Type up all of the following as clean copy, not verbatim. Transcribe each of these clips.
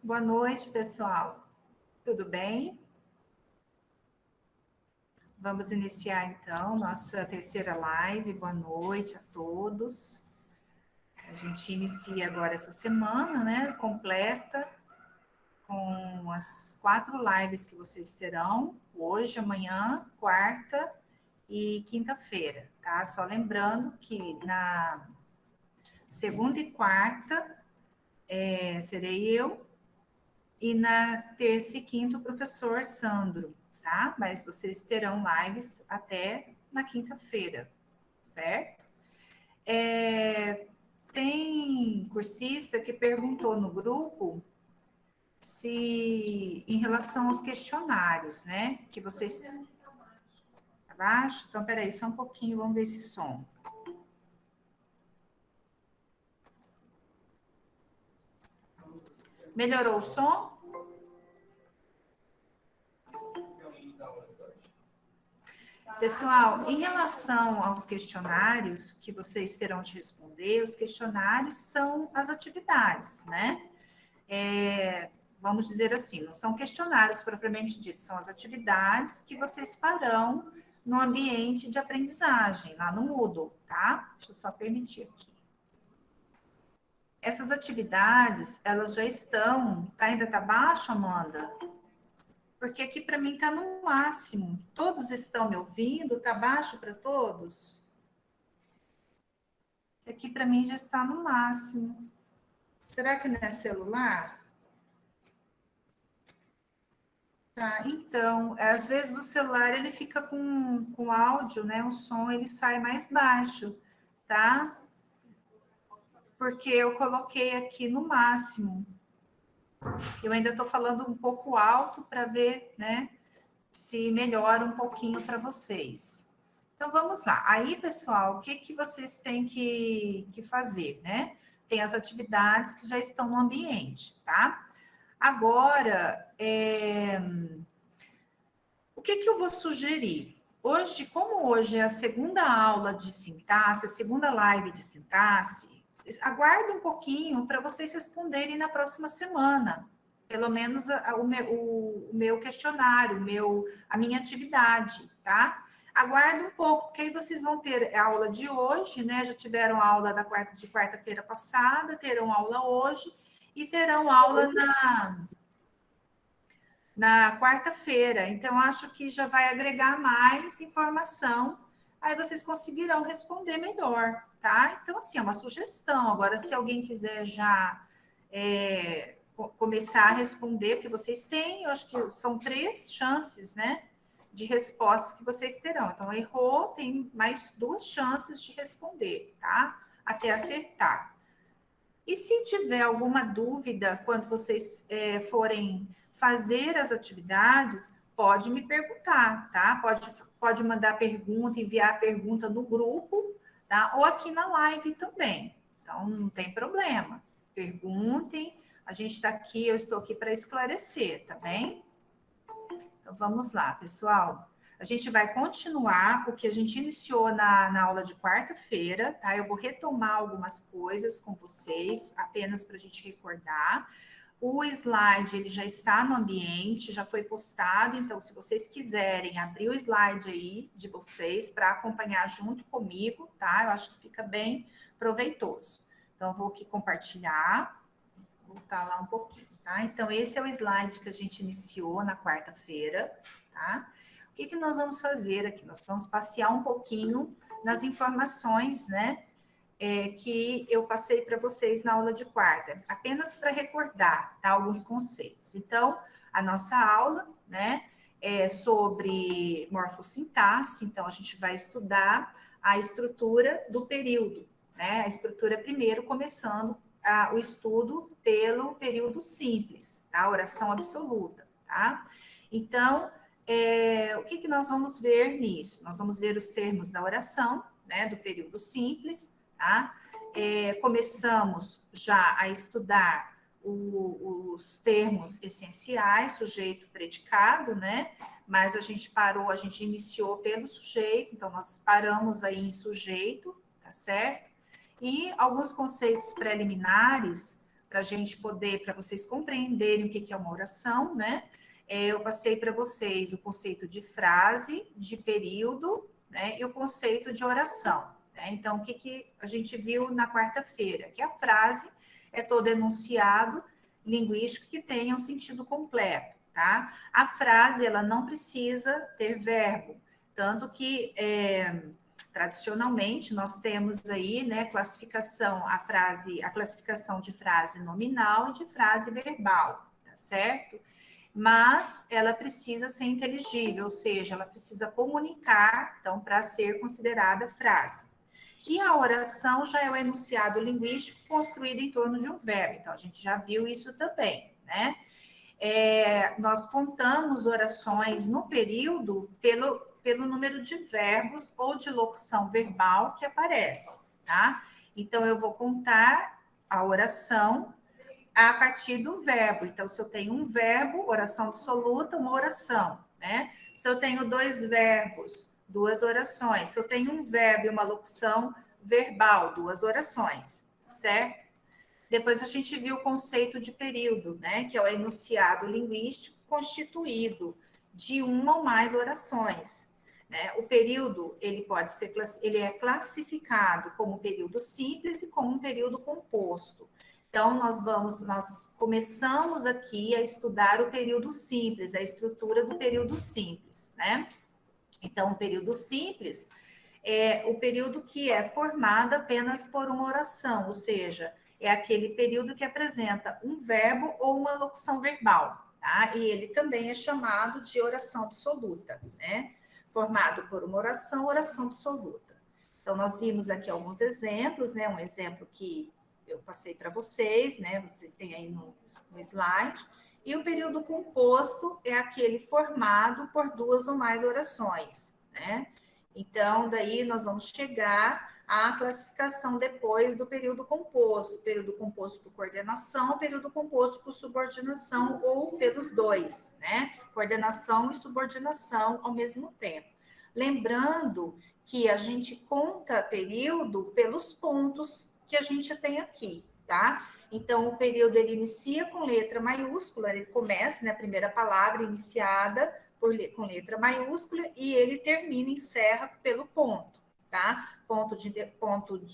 Boa noite, pessoal. Tudo bem? Vamos iniciar, então, nossa terceira live. Boa noite a todos. A gente inicia agora essa semana, né, completa, com as 4 lives que vocês terão, hoje, amanhã, quarta e quinta-feira, tá? Só lembrando que na segunda e quarta serei eu, e na terça e quinta o professor Sandro, tá? Mas vocês terão lives até na quinta-feira, certo? Tem cursista que perguntou no grupo se, em relação aos questionários, né? Que vocês... Abaixo? Então, peraí, só um pouquinho, vamos ver esse som. Melhorou o som? Pessoal, em relação aos questionários que vocês terão de responder, os questionários são as atividades, né? Vamos dizer assim, não são questionários propriamente ditos, são as atividades que vocês farão no ambiente de aprendizagem, lá no Moodle, tá? Deixa eu só permitir aqui. Essas atividades, elas já estão... Ainda tá baixo, Amanda? Porque aqui para mim está no máximo. Todos estão me ouvindo? Está baixo para todos? Aqui para mim já está no máximo. Será que não é celular? Tá, então, às vezes o celular ele fica com áudio, né? O som ele sai mais baixo, tá? Porque eu coloquei aqui no máximo. Eu ainda estou falando um pouco alto para ver, né? Se melhora um pouquinho para vocês. Então, vamos lá. Aí, pessoal, o que vocês têm que fazer, né? Tem as atividades que já estão no ambiente, tá? Agora, o que eu vou sugerir? Hoje, como hoje é a segunda aula de sintaxe, a segunda live de sintaxe, aguarde um pouquinho para vocês responderem na próxima semana. Pelo menos o meu questionário, a minha atividade, tá? Aguarde um pouco, porque aí vocês vão ter a aula de hoje, né? Já tiveram aula de quarta-feira passada, terão aula hoje e terão aula na quarta-feira. Então, acho que já vai agregar mais informação, aí vocês conseguirão responder melhor, tá? Então, assim, é uma sugestão. Agora, se alguém quiser já começar a responder, porque vocês têm, eu acho que são 3 chances, né, de respostas que vocês terão. Então, errou, tem mais 2 chances de responder, tá? Até acertar. E se tiver alguma dúvida quando vocês forem fazer as atividades, pode me perguntar, tá? Pode mandar pergunta, enviar pergunta no grupo, tá? Ou aqui na live também. Então, não tem problema. Perguntem, a gente está aqui, eu estou aqui para esclarecer, tá bem? Então, vamos lá, pessoal. A gente vai continuar o que a gente iniciou na aula de quarta-feira, tá? Eu vou retomar algumas coisas com vocês, apenas para a gente recordar. O slide, ele já está no ambiente, já foi postado, então, se vocês quiserem abrir o slide aí de vocês para acompanhar junto comigo, tá? Eu acho que fica bem proveitoso. Então, eu vou aqui compartilhar, voltar lá um pouquinho, tá? Então, esse é o slide que a gente iniciou na quarta-feira, tá? O que nós vamos fazer aqui? Nós vamos passear um pouquinho nas informações, né? Que eu passei para vocês na aula de quarta, apenas para recordar, tá? Alguns conceitos. Então, a nossa aula, né? É sobre morfossintaxe, então a gente vai estudar a estrutura do período, né? A estrutura primeiro, começando o estudo pelo período simples, tá? Oração absoluta, tá? Então, o que nós vamos ver nisso? Nós vamos ver os termos da oração, né? Do período simples, tá? Começamos já a estudar os termos essenciais, sujeito, predicado, né? Mas a gente parou, a gente iniciou pelo sujeito, então nós paramos aí em sujeito, tá certo? E alguns conceitos preliminares para a gente poder, para vocês compreenderem o que é uma oração, né? Eu passei para vocês o conceito de frase, de período, né? E o conceito de oração. Né? Então, o que a gente viu na quarta-feira? Que a frase é todo enunciado linguístico que tenha um sentido completo, tá? A frase, ela não precisa ter verbo, tanto que tradicionalmente nós temos aí, né, classificação, a classificação de frase nominal e de frase verbal, tá certo? Mas ela precisa ser inteligível, ou seja, ela precisa comunicar, então, para ser considerada frase. E a oração já é o enunciado linguístico construído em torno de um verbo, então a gente já viu isso também, né? Nós contamos orações no período pelo número de verbos ou de locução verbal que aparece, tá? Então, eu vou contar a oração a partir do verbo. Então, se eu tenho um verbo, oração absoluta, uma oração, né? Se eu tenho dois verbos, duas orações. Se eu tenho um verbo e uma locução verbal, duas orações, certo? Depois a gente viu o conceito de período, né? Que é o enunciado linguístico constituído de uma ou mais orações. Né? O período ele é classificado como período simples e como um período composto. Então, nós começamos aqui a estudar o período simples, a estrutura do período simples, né? Então, o período simples é o período que é formado apenas por uma oração, ou seja, é aquele período que apresenta um verbo ou uma locução verbal, tá? E ele também é chamado de oração absoluta, né? Formado por uma oração, oração absoluta. Então, nós vimos aqui alguns exemplos, né? Um exemplo que eu passei para vocês, né? Vocês têm aí no slide. E o período composto é aquele formado por duas ou mais orações, né? Então, daí nós vamos chegar à classificação depois do período composto por coordenação, período composto por subordinação ou pelos dois, né? Coordenação e subordinação ao mesmo tempo. Lembrando que a gente conta período pelos pontos que a gente tem aqui, tá? Então, o período ele inicia com letra maiúscula, ele começa, né, a primeira palavra iniciada com letra maiúscula e ele termina, encerra pelo ponto, tá? Ponto de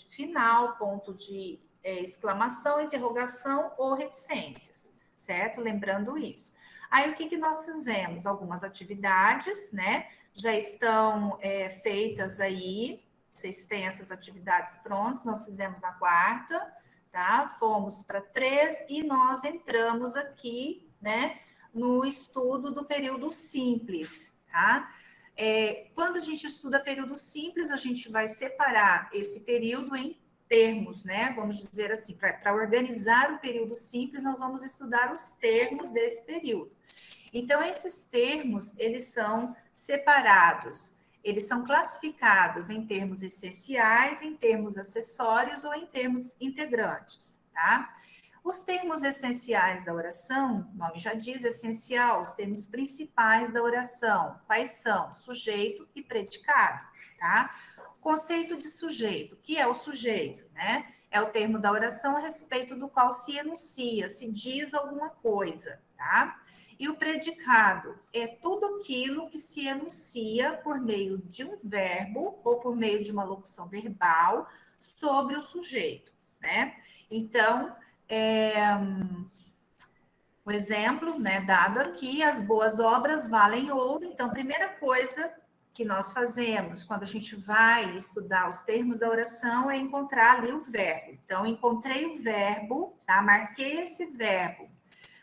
final, ponto de exclamação, interrogação ou reticências, certo? Lembrando isso. Aí, o que nós fizemos? Algumas atividades, né? Já estão feitas aí, vocês têm essas atividades prontas, nós fizemos na quarta, tá? Fomos para 3 e nós entramos aqui, né, no estudo do período simples, tá? Quando a gente estuda período simples, a gente vai separar esse período em termos, né? Vamos dizer assim, para organizar o período simples, nós vamos estudar os termos desse período. Então, esses termos, eles são separados, eles são classificados em termos essenciais, em termos acessórios ou em termos integrantes, tá? Os termos essenciais da oração, o nome já diz essencial, os termos principais da oração, quais são? Sujeito e predicado, tá? Conceito de sujeito, o que é o sujeito, né? É o termo da oração a respeito do qual se enuncia, se diz alguma coisa, tá? E o predicado é tudo aquilo que se enuncia por meio de um verbo ou por meio de uma locução verbal sobre o sujeito, né? Então, o exemplo, né, dado aqui, as boas obras valem ouro. Então, a primeira coisa que nós fazemos quando a gente vai estudar os termos da oração é encontrar ali o verbo. Então, encontrei o verbo, tá? Marquei esse verbo.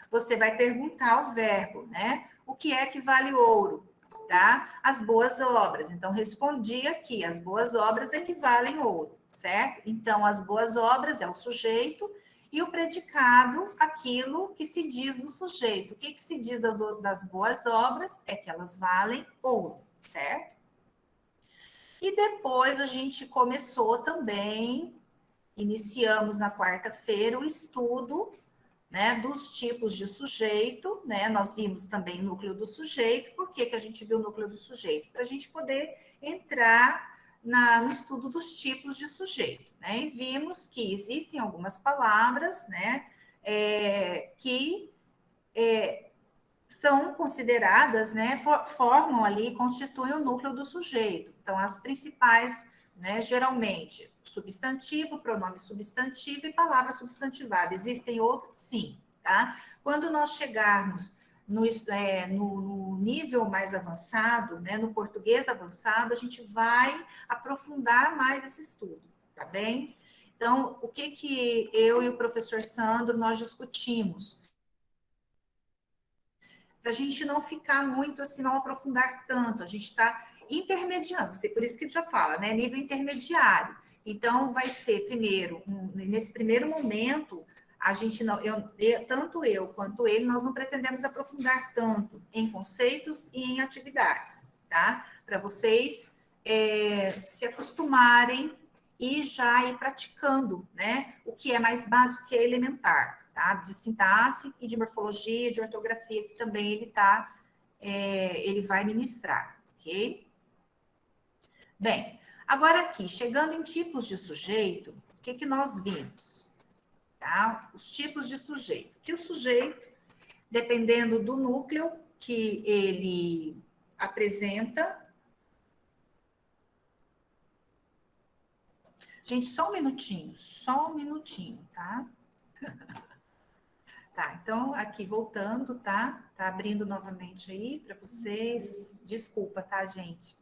Você vai perguntar o verbo, né? O que é que vale ouro? Tá? As boas obras. Então, respondi aqui, as boas obras equivalem ouro, certo? Então, as boas obras é o sujeito e o predicado, aquilo que se diz do sujeito. O que se diz das boas obras é que elas valem ouro, certo? E depois a gente começou também, iniciamos na quarta-feira o estudo, né, dos tipos de sujeito, né? Nós vimos também o núcleo do sujeito. Por que a gente viu o núcleo do sujeito? Para a gente poder entrar no estudo dos tipos de sujeito, né? E vimos que existem algumas palavras, né, que são consideradas, né, formam ali, constituem o núcleo do sujeito. Então, as principais, né, geralmente, substantivo, pronome substantivo e palavra substantivada. Existem outros? Sim, tá? Quando nós chegarmos no nível mais avançado, né, no português avançado, a gente vai aprofundar mais esse estudo, tá bem? Então, o que eu e o professor Sandro, nós discutimos? Para a gente não ficar muito assim, não aprofundar tanto, a gente está intermediando, por isso que já fala, né? Nível intermediário. Então, vai ser primeiro, nesse primeiro momento, a gente não, tanto eu quanto ele, nós não pretendemos aprofundar tanto em conceitos e em atividades, tá? Para vocês se acostumarem e já ir praticando, né? O que é mais básico, o que é elementar. Tá? De sintaxe e de morfologia, de ortografia, que também ele vai ministrar, ok? Bem, agora aqui, chegando em tipos de sujeito, o que nós vimos? Tá? Os tipos de sujeito. Que o sujeito, dependendo do núcleo que ele apresenta. Gente, só um minutinho, tá? Tá, então aqui voltando, tá? Tá abrindo novamente aí para vocês. Desculpa, tá, gente?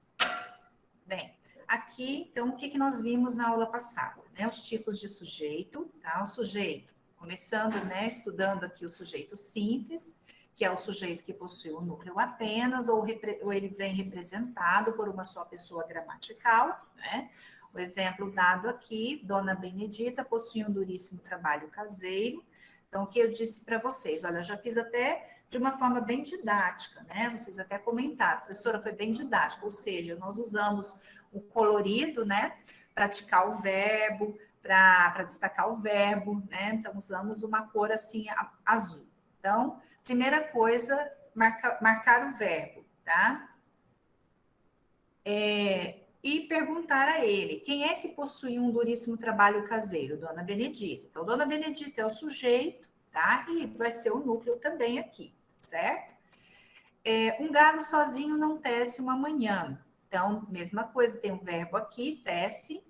Bem, aqui, então, o que nós vimos na aula passada, né? Os tipos de sujeito, tá? O sujeito, começando, né, estudando aqui o sujeito simples, que é o sujeito que possui um núcleo apenas, ou ele vem representado por uma só pessoa gramatical, né? O exemplo dado aqui, Dona Benedita possui um duríssimo trabalho caseiro. Então, o que eu disse para vocês, olha, eu já fiz até de uma forma bem didática, né? Vocês até comentaram, professora, foi bem didática, ou seja, nós usamos o colorido, né? Praticar o verbo, para destacar o verbo, né? Então, usamos uma cor assim, azul. Então, primeira coisa, marcar o verbo, tá? E perguntar a ele, quem é que possui um duríssimo trabalho caseiro? Dona Benedita. Então, Dona Benedita é o sujeito, tá? E vai ser o núcleo também aqui, certo? Um galo sozinho não tece uma manhã. Então, mesma coisa, tem um verbo aqui, tece.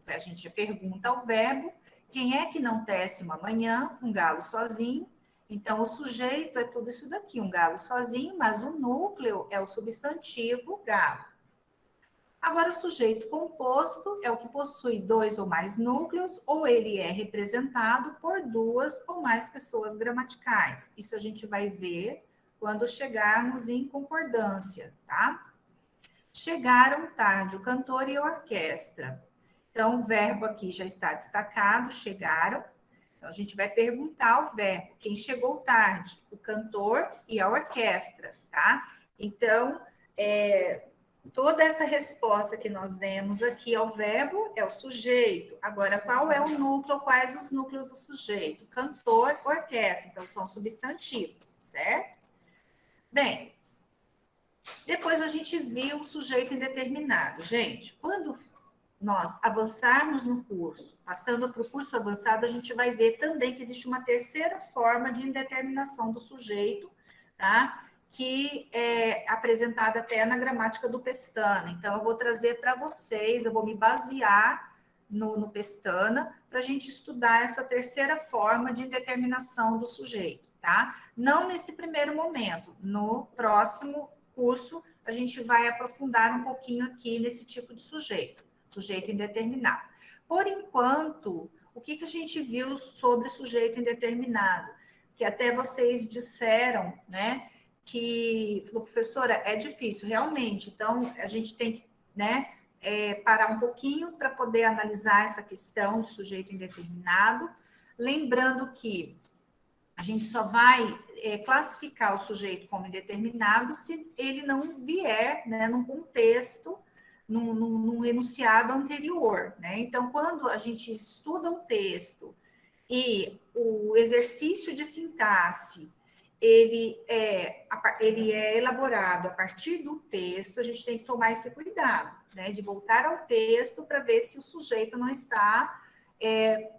A gente já pergunta ao verbo, quem é que não tece uma manhã? Um galo sozinho. Então, o sujeito é tudo isso daqui, um galo sozinho, mas o núcleo é o substantivo galo. Agora, o sujeito composto é o que possui dois ou mais núcleos, ou ele é representado por duas ou mais pessoas gramaticais. Isso a gente vai ver quando chegarmos em concordância, tá? Chegaram tarde o cantor e a orquestra. Então, o verbo aqui já está destacado, chegaram. Então, a gente vai perguntar ao verbo, quem chegou tarde? O cantor e a orquestra, tá? Então, toda essa resposta que nós demos aqui ao verbo é o sujeito. Agora, qual é o núcleo? Quais os núcleos do sujeito? Cantor, orquestra. Então, são substantivos, certo? Bem, depois a gente viu o sujeito indeterminado. Gente, quando nós avançarmos no curso, passando para o curso avançado, a gente vai ver também que existe uma terceira forma de indeterminação do sujeito, tá? Que é apresentada até na gramática do Pestana. Então, eu vou trazer para vocês, eu vou me basear no Pestana para a gente estudar essa terceira forma de indeterminação do sujeito, tá? Não nesse primeiro momento, no próximo curso, a gente vai aprofundar um pouquinho aqui nesse tipo de sujeito indeterminado. Por enquanto, o que a gente viu sobre sujeito indeterminado? Que até vocês disseram, né, que, falou, professora, é difícil, realmente, então a gente tem que, né, parar um pouquinho para poder analisar essa questão de sujeito indeterminado, lembrando que a gente só vai classificar o sujeito como indeterminado se ele não vier, né, num contexto, num enunciado anterior, né? Então, quando a gente estuda um texto e o exercício de sintaxe ele é elaborado a partir do texto, a gente tem que tomar esse cuidado, né, de voltar ao texto para ver se o sujeito não está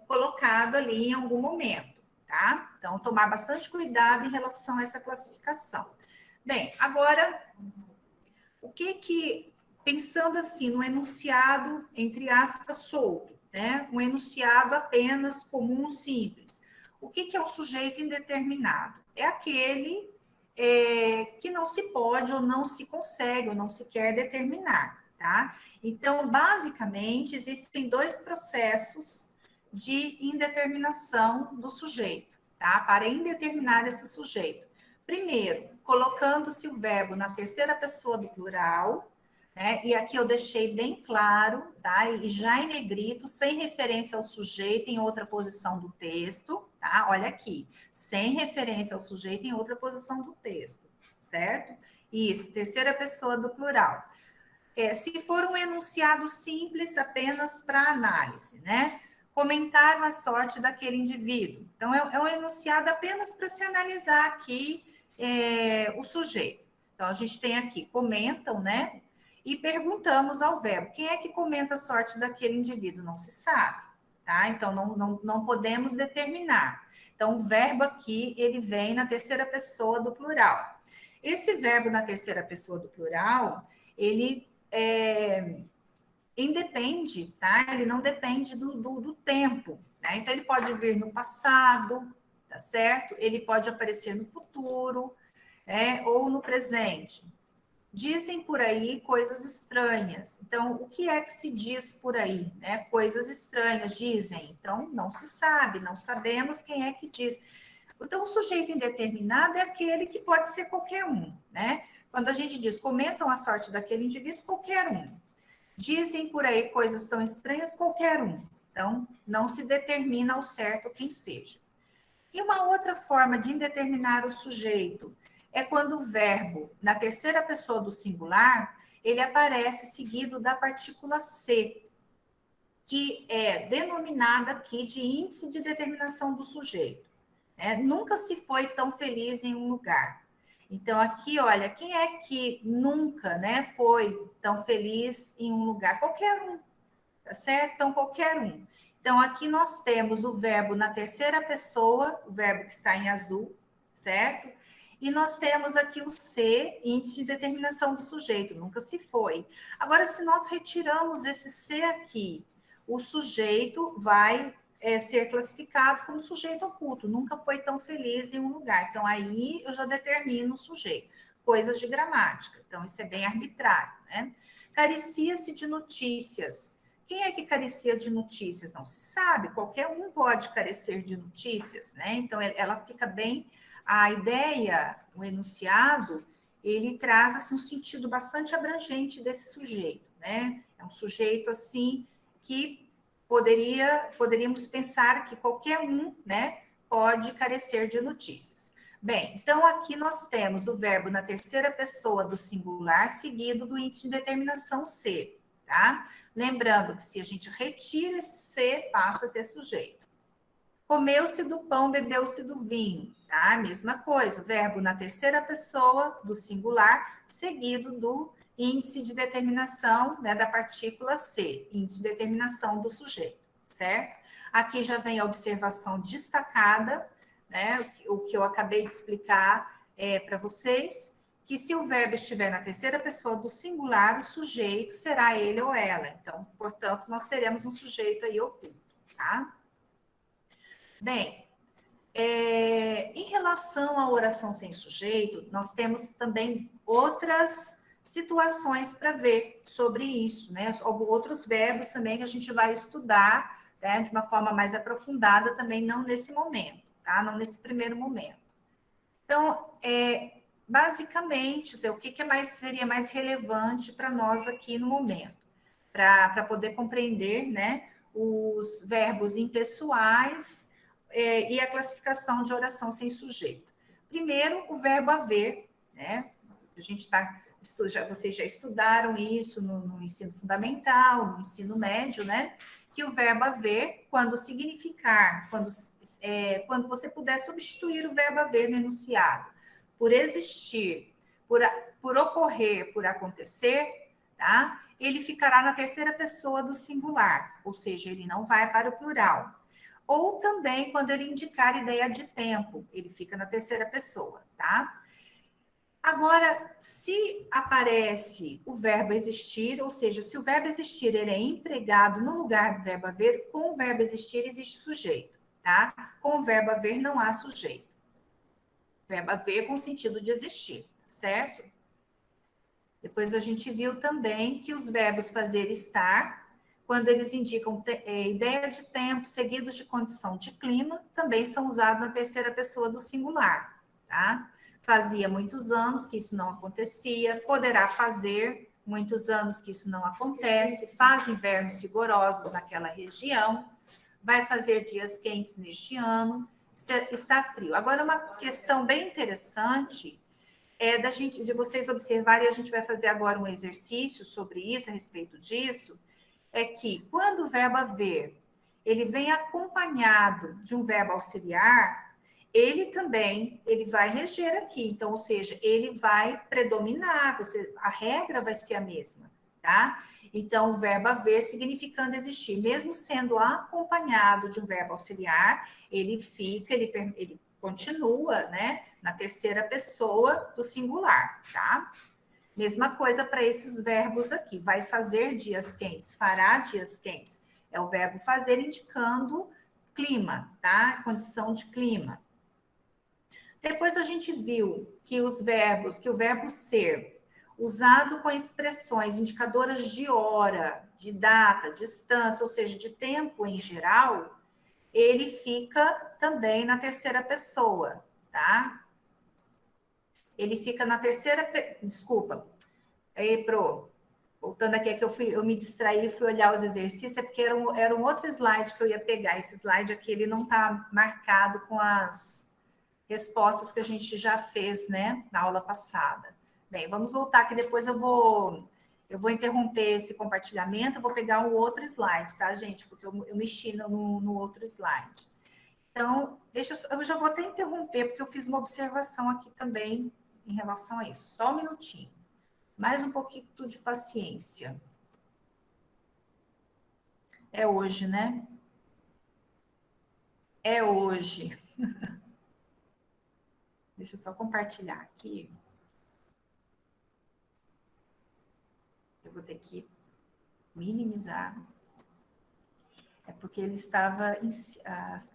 colocado ali em algum momento, tá? Então, tomar bastante cuidado em relação a essa classificação. Bem, agora, pensando assim, no enunciado, entre aspas, solto, né? Um enunciado apenas comum, simples. O que é o sujeito indeterminado? É aquele que não se pode ou não se consegue ou não se quer determinar, tá? Então, basicamente, existem dois processos de indeterminação do sujeito, tá? Para indeterminar esse sujeito. Primeiro, colocando-se o verbo na terceira pessoa do plural, né? E aqui eu deixei bem claro, tá? E já em negrito, sem referência ao sujeito em outra posição do texto, tá? Olha aqui, sem referência ao sujeito em outra posição do texto, certo? Isso, terceira pessoa do plural. Se for um enunciado simples apenas para análise, né? Comentar a sorte daquele indivíduo. Então, é um enunciado apenas para se analisar aqui o sujeito. Então, a gente tem aqui, comentam, né? E perguntamos ao verbo, quem é que comenta a sorte daquele indivíduo? Não se sabe, tá? Então, não podemos determinar. Então, o verbo aqui, ele vem na terceira pessoa do plural. Esse verbo na terceira pessoa do plural, ele independe, tá? Ele não depende do tempo, né? Então, ele pode vir no passado, tá certo? Ele pode aparecer no futuro, ou no presente. Dizem por aí coisas estranhas. Então, o que é que se diz por aí, né? Coisas estranhas, dizem. Então, não se sabe, não sabemos quem é que diz. Então, o sujeito indeterminado é aquele que pode ser qualquer um, né? Quando a gente diz, comentam a sorte daquele indivíduo, qualquer um. Dizem por aí coisas tão estranhas, qualquer um. Então, não se determina ao certo quem seja. E uma outra forma de indeterminar o sujeito é quando o verbo, na terceira pessoa do singular, ele aparece seguido da partícula ser, que é denominada aqui de índice de determinação do sujeito. Nunca se foi tão feliz em um lugar. Então, aqui, olha, quem é que nunca, né, foi tão feliz em um lugar? Qualquer um, tá certo? Então, qualquer um. Então, aqui nós temos o verbo na terceira pessoa, o verbo que está em azul, certo? E nós temos aqui o ser, índice de determinação do sujeito, nunca se foi. Agora, se nós retiramos esse ser aqui, o sujeito vai ser classificado como sujeito oculto, nunca foi tão feliz em um lugar. Então, aí eu já determino o sujeito. Coisas de gramática. Então, isso é bem arbitrário, né? Carecia-se de notícias. Quem é que carecia de notícias? Não se sabe, qualquer um pode carecer de notícias, né? Então, ela fica bem... A ideia, o enunciado, ele traz, assim, um sentido bastante abrangente desse sujeito, né? É um sujeito, assim, que poderíamos pensar que qualquer um, né, pode carecer de notícias. Bem, então aqui nós temos o verbo na terceira pessoa do singular, seguido do índice de determinação ser, tá? Lembrando que se a gente retira esse ser, passa a ter sujeito. Comeu-se do pão, bebeu-se do vinho, tá? Mesma coisa, verbo na terceira pessoa do singular, seguido do índice de determinação, né, da partícula ser, índice de determinação do sujeito, certo? Aqui já vem a observação destacada, né, o que eu acabei de explicar para vocês, que se o verbo estiver na terceira pessoa do singular, o sujeito será ele ou ela. Então, portanto, nós teremos um sujeito aí oculto, tá? Bem, em relação à oração sem sujeito, nós temos também outras situações para ver sobre isso, né? Outros verbos também que a gente vai estudar, né, de uma forma mais aprofundada também, não nesse momento, tá? Não nesse primeiro momento. Então, basicamente, o que seria mais relevante para nós aqui no momento, para poder compreender, né, os verbos impessoais e a classificação de oração sem sujeito. Primeiro, o verbo haver, né? A gente vocês já estudaram isso no ensino fundamental, no ensino médio, né? Que o verbo haver, quando significar, quando você puder substituir o verbo haver no enunciado, por existir, por ocorrer, por acontecer, tá? Ele ficará na terceira pessoa do singular, ou seja, ele não vai para o plural. ou também quando ele indicar ideia de tempo, ele fica na terceira pessoa, tá? Agora, se aparece o verbo existir, ou seja, se o verbo existir ele é empregado no lugar do verbo haver, com o verbo existir existe sujeito, tá? Com o verbo haver não há sujeito. Verbo haver com sentido de existir, certo? Depois a gente viu também que os verbos fazer e estar, quando eles indicam ideia de tempo seguidos de condição de clima, também são usados na terceira pessoa do singular, tá? Fazia muitos anos que isso não acontecia, poderá fazer muitos anos que isso não acontece, faz invernos rigorosos naquela região, vai fazer dias quentes neste ano, está frio. Agora, uma questão bem interessante de vocês observarem, e a gente vai fazer agora um exercício sobre isso, a respeito disso, é que quando o verbo haver, ele vem acompanhado de um verbo auxiliar, ele vai reger aqui, então, ou seja, ele vai predominar, a regra vai ser a mesma, tá? Então, o verbo haver significando existir, mesmo sendo acompanhado de um verbo auxiliar, ele continua, né, na terceira pessoa do singular, tá? Mesma coisa para esses verbos aqui. Vai fazer dias quentes, fará dias quentes. É o verbo fazer indicando clima, tá? Condição de clima. Depois a gente viu que o verbo ser, usado com expressões indicadoras de hora, de data, distância, ou seja, de tempo em geral, ele fica também na terceira pessoa, tá? Ele fica na terceira, desculpa, voltando aqui, é que eu me distraí e fui olhar os exercícios, é porque era um outro slide que eu ia pegar. Esse slide aqui, ele não está marcado com as respostas que a gente já fez, né, na aula passada. Bem, vamos voltar que depois eu vou interromper esse compartilhamento, eu vou pegar um outro slide, tá, gente? Porque eu mexi no outro slide. Então, eu já vou até interromper, porque eu fiz uma observação aqui também em relação a isso. Só um minutinho. Mais um pouquinho de paciência. É hoje, né? É hoje. Deixa eu só compartilhar aqui. Eu vou ter que minimizar. É porque ele estava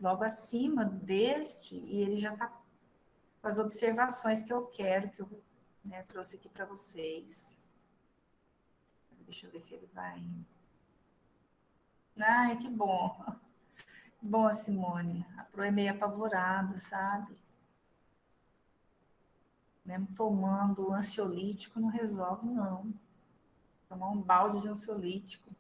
logo acima deste e ele já está com as observações que eu quero, que eu, né, trouxe aqui para vocês. Deixa eu ver se ele vai. Ai, que bom. Bom, Simone. A Pro é meio apavorada, sabe? Mesmo tomando ansiolítico não resolve, não. Tomar um balde de ansiolítico.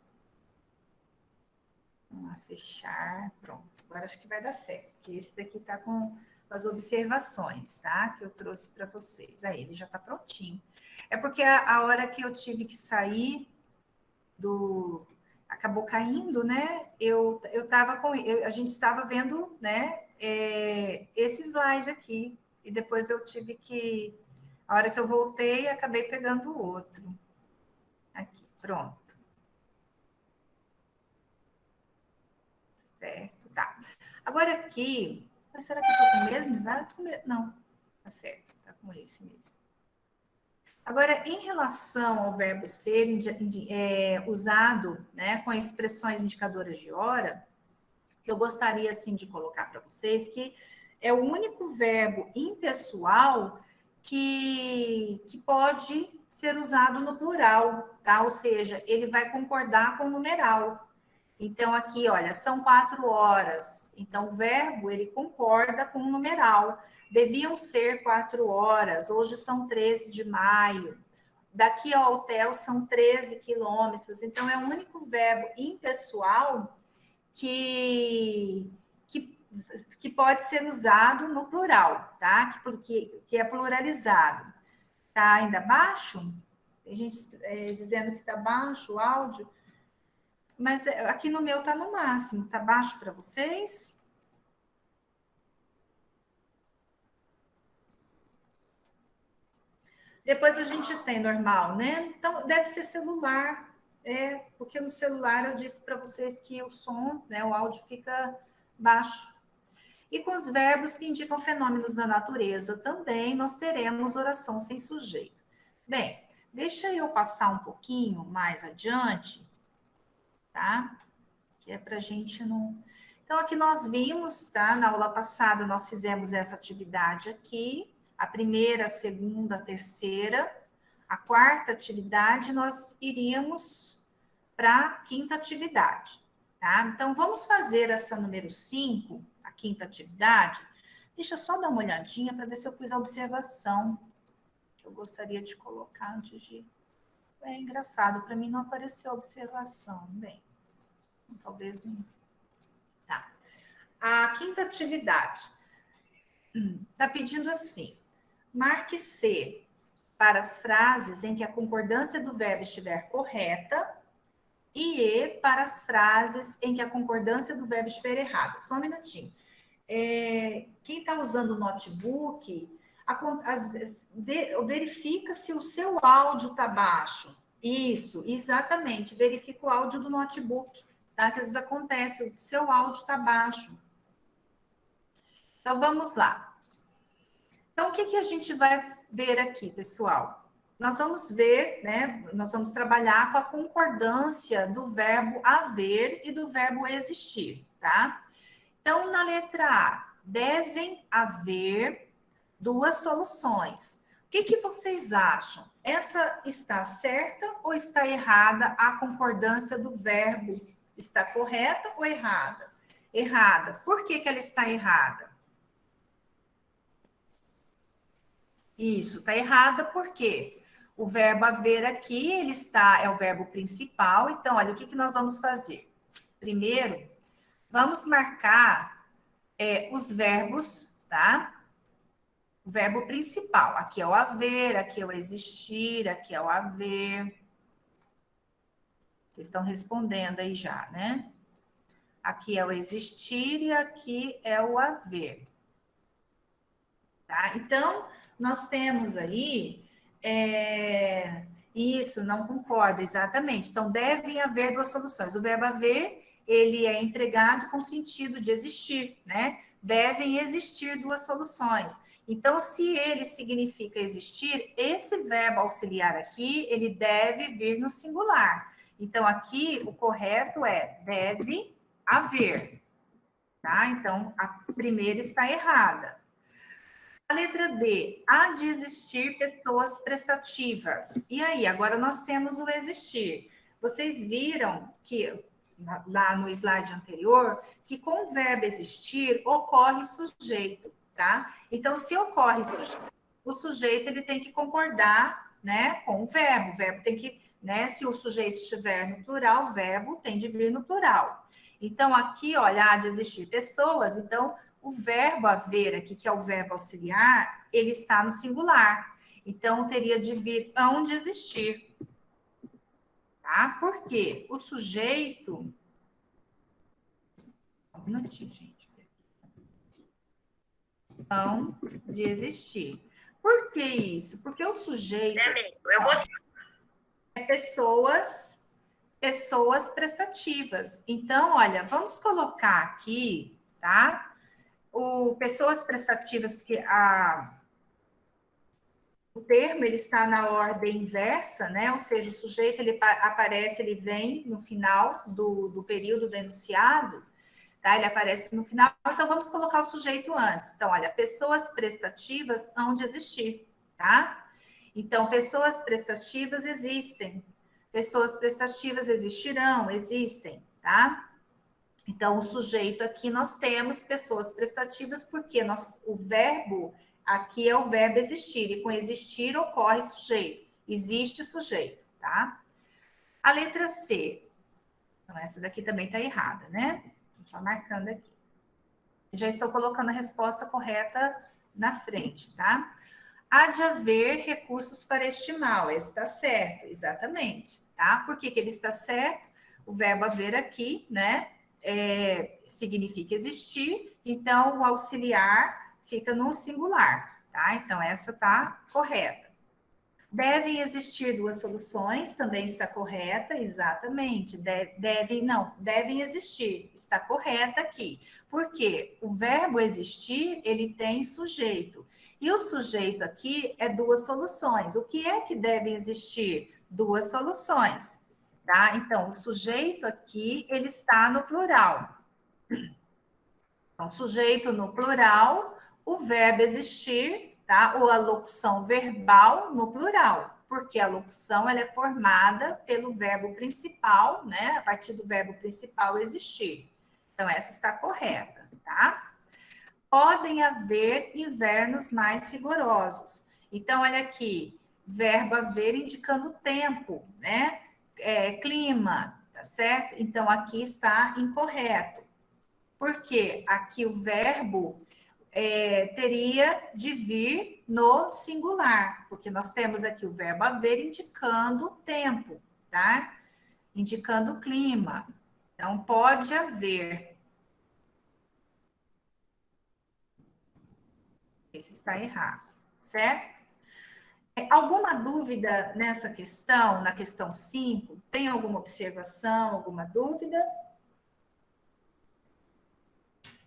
Vamos fechar. Pronto. Agora acho que vai dar certo. Porque esse daqui está com as observações, tá? Que eu trouxe para vocês. Aí, ele já está prontinho. É porque a hora que eu tive que sair acabou caindo, né? A gente estava vendo, né? Esse slide aqui. E depois eu tive que... A hora que eu voltei, acabei pegando o outro. Aqui, pronto. Certo, tá. Agora aqui, mas será que eu tô com o mesmo slide? Não, tá certo, tá com esse mesmo. Agora, em relação ao verbo ser usado, né, com expressões indicadoras de hora, eu gostaria, assim, de colocar para vocês que é o único verbo impessoal que pode ser usado no plural, tá? Ou seja, ele vai concordar com o numeral. Então, aqui, olha, são 4 horas. Então, o verbo, ele concorda com o numeral. Deviam ser 4 horas. Hoje são 13 de maio. Daqui ao hotel são 13 quilômetros. Então, é o único verbo impessoal que pode ser usado no plural, tá? Que é pluralizado. Tá ainda baixo? Tem gente dizendo que tá baixo o áudio. Mas aqui no meu tá no máximo. Tá baixo para vocês? Depois a gente tem normal, né? Então, deve ser celular. Porque no celular eu disse para vocês que o som, né, o áudio fica baixo. E com os verbos que indicam fenômenos da natureza também, nós teremos oração sem sujeito. Bem, deixa eu passar um pouquinho mais adiante, tá? Que é para a gente não... Então, aqui nós vimos, tá? Na aula passada, nós fizemos essa atividade aqui, a primeira, a segunda, a terceira. A quarta atividade, nós iríamos para a quinta atividade, tá? Então, vamos fazer essa número 5, a quinta atividade. Deixa eu só dar uma olhadinha para ver se eu pus a observação que eu gostaria de colocar antes de... É engraçado, para mim não apareceu a observação. Bem, talvez não. Tá. A quinta atividade está pedindo assim: marque C para as frases em que a concordância do verbo estiver correta e E para as frases em que a concordância do verbo estiver errada. Só um minutinho. Quem está usando o notebook, às vezes, verifica se o seu áudio está baixo. Isso, exatamente. Verifica o áudio do notebook, tá? Que às vezes acontece, o seu áudio está baixo. Então, vamos lá. Então, o que a gente vai ver aqui, pessoal? Nós vamos ver, né? Nós vamos trabalhar com a concordância do verbo haver e do verbo existir, tá? Então, na letra A, devem haver duas soluções. O que vocês acham? Essa está certa ou está errada a concordância do verbo? Está correta ou errada? Errada. Por que ela está errada? Isso, está errada porque o verbo haver aqui, ele está, é o verbo principal. Então, olha, o que nós vamos fazer? Primeiro, vamos marcar os verbos, tá? O verbo principal. Aqui é o haver, aqui é o existir, aqui é o haver. Vocês estão respondendo aí já, né? Aqui é o existir e aqui é o haver. Tá? Então, nós temos aí... Isso, não concordo, exatamente. Então, devem haver duas soluções. O verbo haver, ele é empregado com sentido de existir, né? Devem existir duas soluções. Então, se ele significa existir, esse verbo auxiliar aqui, ele deve vir no singular. Então, aqui, o correto é deve haver, tá? Então, a primeira está errada. A letra B, há de existir pessoas prestativas. E aí, agora nós temos o existir. Vocês viram que, lá no slide anterior, que com o verbo existir, ocorre sujeito, tá? Então, se ocorre sujeito, o sujeito ele tem que concordar, né, com o verbo tem que, né, se o sujeito estiver no plural, o verbo tem de vir no plural. Então, aqui, olha, há de existir pessoas, então... O verbo haver aqui, que é o verbo auxiliar, ele está no singular. Então, teria de vir hão de existir. Tá? Por quê? O sujeito... Um minutinho, gente. Hão de existir. Por que isso? Porque o sujeito... É pessoas prestativas. Então, olha, vamos colocar aqui, tá? Pessoas prestativas, porque o termo ele está na ordem inversa, né? Ou seja, o sujeito ele aparece, ele vem no final do período do enunciado, tá? Ele aparece no final, então vamos colocar o sujeito antes. Então, olha, pessoas prestativas hão de existir, tá? Então, pessoas prestativas existem, pessoas prestativas existirão, existem, tá? Então, o sujeito aqui nós temos pessoas prestativas, porque o verbo aqui é o verbo existir, e com existir ocorre sujeito. Existe sujeito, tá? A letra C. Então, essa daqui também está errada, né? Só marcando aqui. Já estou colocando a resposta correta na frente, tá? Há de haver recursos para este mal. Esse está certo, exatamente, tá? Por que ele está certo? O verbo haver aqui, né? Significa existir, então o auxiliar fica no singular, tá? Então, essa tá correta. Devem existir duas soluções, também está correta, exatamente. Devem existir, está correta aqui. Porque o verbo existir, ele tem sujeito. E o sujeito aqui é duas soluções. O que é que devem existir? Duas soluções, tá? Então, o sujeito aqui, ele está no plural. Então, sujeito no plural, o verbo existir, tá? Ou a locução verbal no plural, porque a locução ela é formada pelo verbo principal, né? A partir do verbo principal existir. Então, essa está correta, tá? Podem haver invernos mais rigorosos. Então, olha aqui, verbo haver indicando tempo, né? Clima, tá certo? Então, aqui está incorreto. Porque aqui o verbo teria de vir no singular, porque nós temos aqui o verbo haver indicando tempo, tá? Indicando clima. Então, pode haver. Esse está errado, certo? Alguma dúvida nessa questão, na questão 5? Tem alguma observação, alguma dúvida?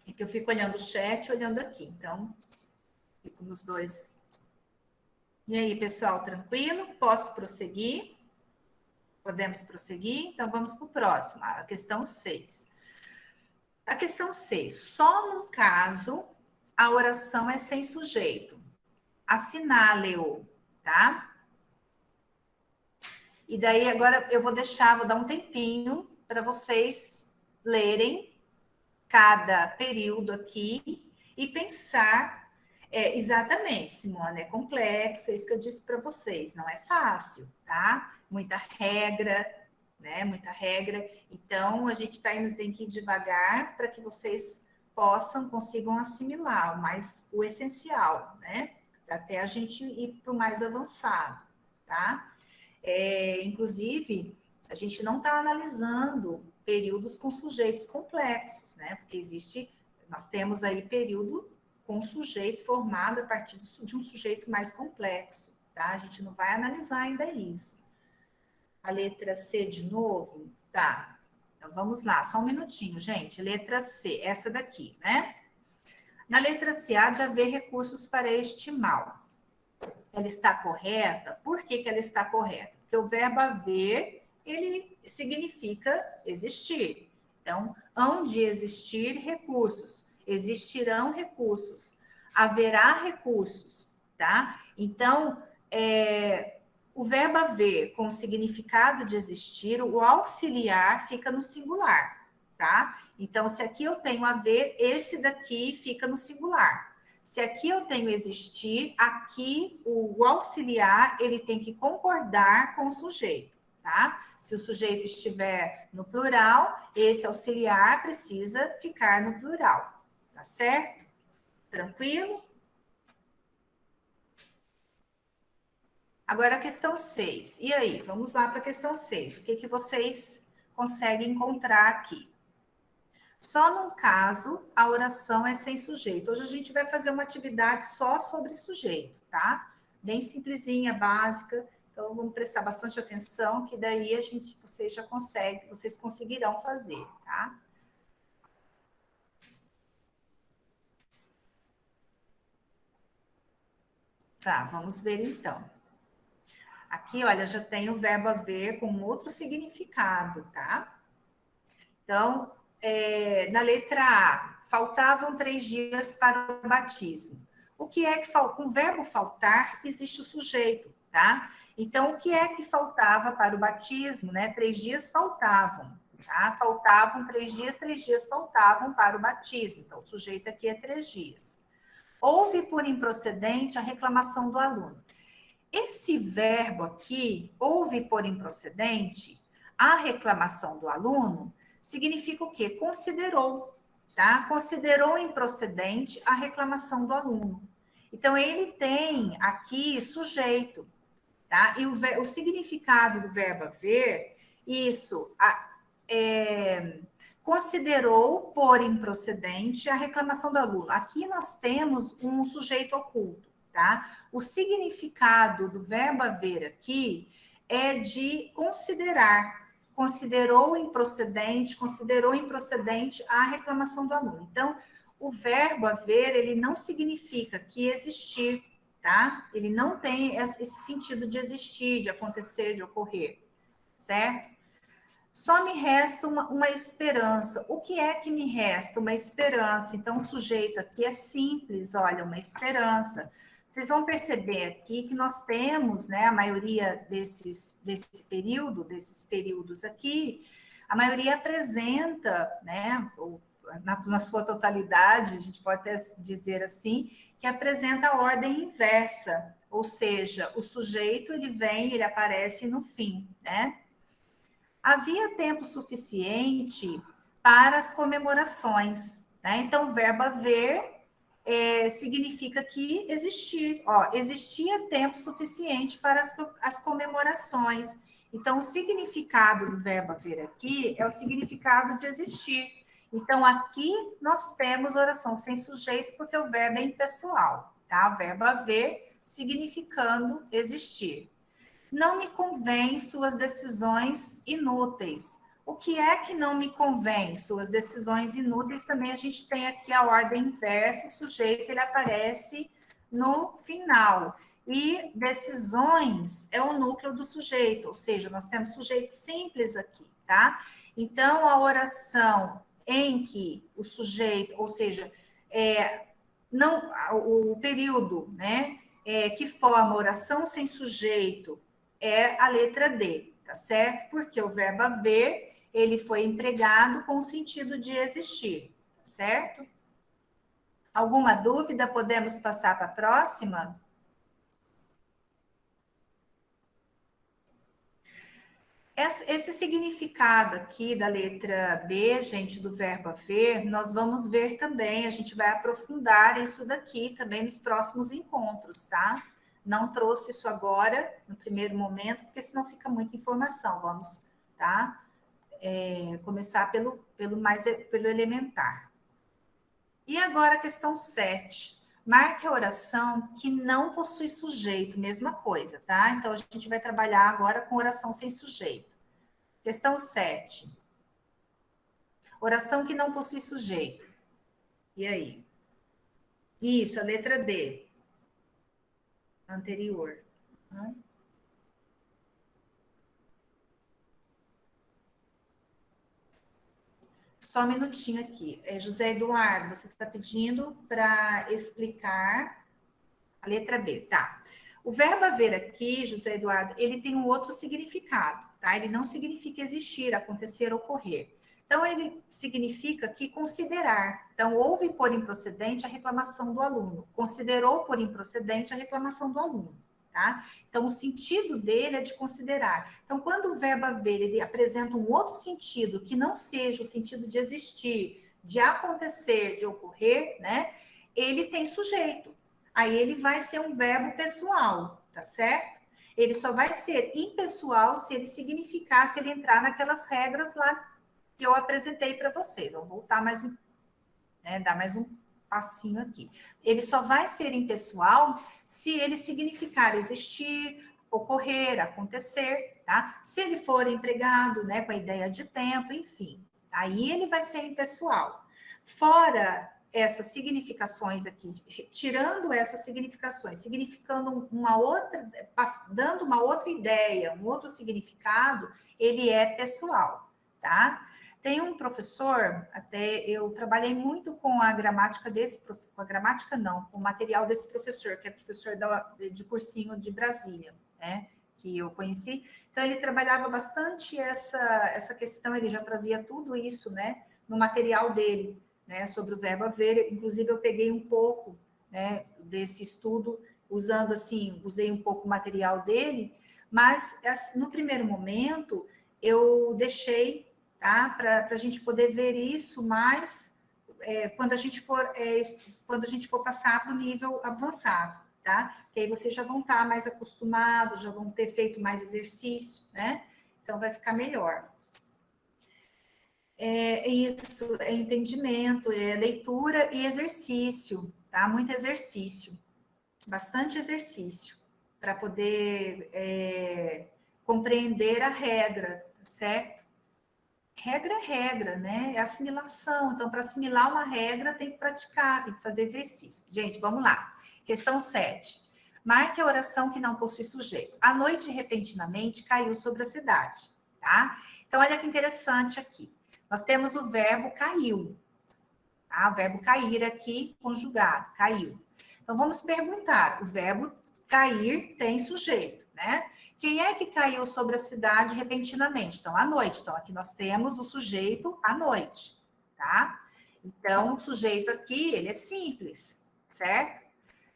É que eu fico olhando o chat, olhando aqui, então, fico nos dois. E aí, pessoal, tranquilo? Posso prosseguir? Podemos prosseguir? Então, vamos para o próximo, a questão 6. A questão 6. Só num caso a oração é sem sujeito. Assinale-o, tá? E daí, agora eu vou dar um tempinho para vocês lerem cada período aqui e pensar. Exatamente, Simone, é complexo, é isso que eu disse para vocês, não é fácil, tá? Muita regra, né? Muita regra. Então, a gente tem que ir devagar para que vocês consigam assimilar o essencial, né? Até a gente ir para o mais avançado, tá? Inclusive, a gente não está analisando períodos com sujeitos complexos, né? Porque nós temos aí período com sujeito formado a partir de um sujeito mais complexo, tá? A gente não vai analisar ainda isso. A letra C de novo? Tá. Então, vamos lá, só um minutinho, gente. Letra C, essa daqui, né? Na letra C, há de haver recursos para este mal. Ela está correta? Por que ela está correta? Porque o verbo haver, ele significa existir. Então, hão de existir recursos. Existirão recursos. Haverá recursos, tá? Então, o verbo haver com o significado de existir, o auxiliar fica no singular, tá? Então, se aqui eu tenho haver, esse daqui fica no singular. Se aqui eu tenho existir, aqui o auxiliar, ele tem que concordar com o sujeito, tá? Se o sujeito estiver no plural, esse auxiliar precisa ficar no plural, tá certo? Tranquilo? Agora a questão 6. E aí, vamos lá para a questão 6. O que vocês conseguem encontrar aqui? Só num caso, a oração é sem sujeito. Hoje a gente vai fazer uma atividade só sobre sujeito, tá? Bem simplesinha, básica. Então, vamos prestar bastante atenção, que daí vocês conseguirão fazer, tá? Tá, vamos ver então. Aqui, olha, já tem o verbo haver com outro significado, tá? Então, na letra A, faltavam 3 dias para o batismo. O que é que falta? Com o verbo faltar, existe o sujeito, tá? Então, o que é que faltava para o batismo, né? 3 dias faltavam, tá? Faltavam 3 dias faltavam para o batismo. Então, o sujeito aqui é 3 dias. Houve por improcedente a reclamação do aluno. Esse verbo aqui, houve por improcedente, a reclamação do aluno, significa o quê? Considerou, tá? Considerou improcedente a reclamação do aluno. Então, ele tem aqui sujeito, tá? E o significado do verbo haver, considerou por improcedente a reclamação do aluno. Aqui nós temos um sujeito oculto, tá? O significado do verbo haver aqui é de considerar, considerou improcedente a reclamação do aluno. Então, o verbo haver, ele não significa que existir, tá? Ele não tem esse sentido de existir, de acontecer, de ocorrer, certo? Só me resta uma esperança. O que é que me resta? Uma esperança. Então, o sujeito aqui é simples, olha, uma esperança. Vocês vão perceber aqui que nós temos, né, a maioria desses períodos aqui, a maioria apresenta, né, na sua totalidade, a gente pode até dizer assim, que apresenta a ordem inversa, ou seja, o sujeito, ele aparece no fim, né? Havia tempo suficiente para as comemorações, né? Então, o verbo haver significa que existir. Ó, existia tempo suficiente para as comemorações. Então, o significado do verbo haver aqui é o significado de existir. Então, aqui nós temos oração sem sujeito, porque o verbo é impessoal, tá? O verbo haver significando existir. Não me convém suas decisões inúteis. O que é que não me convém? Suas decisões inúteis, também a gente tem aqui a ordem inversa, o sujeito ele aparece no final. E decisões é o núcleo do sujeito, ou seja, nós temos sujeito simples aqui, tá? Então, a oração em que o sujeito, ou seja, não, o período, né, que forma oração sem sujeito é a letra D, tá certo? Porque o verbo haver, ele foi empregado com o sentido de existir, tá certo? Alguma dúvida? Podemos passar para a próxima? Esse significado aqui da letra B, gente, do verbo haver, nós vamos ver também, a gente vai aprofundar isso daqui também nos próximos encontros, tá? Não trouxe isso agora, no primeiro momento, porque senão fica muita informação. Vamos, tá? Começar pelo elementar. E agora a questão 7. Marque a oração que não possui sujeito, mesma coisa, tá? Então, a gente vai trabalhar agora com oração sem sujeito. Questão 7. Oração que não possui sujeito. E aí? Isso, a letra D. Anterior. Só um minutinho aqui. José Eduardo, você está pedindo para explicar a letra B, tá? O verbo haver aqui, José Eduardo, ele tem um outro significado, tá? Ele não significa existir, acontecer, ocorrer. Então, ele significa que considerar. Então, houve por improcedente a reclamação do aluno. Considerou por improcedente a reclamação do aluno, tá? Então, o sentido dele é de considerar. Então, quando o verbo haver, ele apresenta um outro sentido que não seja o sentido de existir, de acontecer, de ocorrer, né? Ele tem sujeito. Aí ele vai ser um verbo pessoal, tá certo? Ele só vai ser impessoal se ele significar, se ele entrar naquelas regras lá que eu apresentei para vocês. Vou voltar mais dar mais um passinho aqui. Ele só vai ser impessoal se ele significar existir, ocorrer, acontecer, tá? Se ele for empregado, né, com a ideia de tempo, enfim, aí ele vai ser impessoal. Fora essas significações aqui, tirando essas significações, significando uma outra, dando uma outra ideia, um outro significado, ele é pessoal, tá? Tem um professor, até eu trabalhei muito com a gramática com a gramática não, com o material desse professor, que é professor de cursinho de Brasília, né, que eu conheci. Então, ele trabalhava bastante essa questão, ele já trazia tudo isso, né, no material dele, né, sobre o verbo haver. Inclusive, eu peguei um pouco, né, desse estudo, usei um pouco o material dele, mas, no primeiro momento, eu deixei, tá? Para a gente poder ver isso mais quando a gente for passar para o nível avançado, tá? Que aí vocês já vão estar mais acostumados, já vão ter feito mais exercício, né? Então vai ficar melhor. Isso, é entendimento, é leitura e exercício, tá? Muito exercício. bastante exercício para poder compreender a regra, certo? Regra é regra, né? É assimilação. Então, para assimilar uma regra, tem que praticar, tem que fazer exercício. Gente, vamos lá. Questão 7. Marque a oração que não possui sujeito. A noite, repentinamente, caiu sobre a cidade, tá? Então, olha que interessante aqui. Nós temos o verbo caiu, tá? O verbo cair aqui, conjugado, caiu. Então, vamos perguntar. O verbo cair tem sujeito, né? Quem é que caiu sobre a cidade repentinamente? Então, à noite. Então, aqui nós temos o sujeito à noite, tá? Então, o sujeito aqui, ele é simples, certo?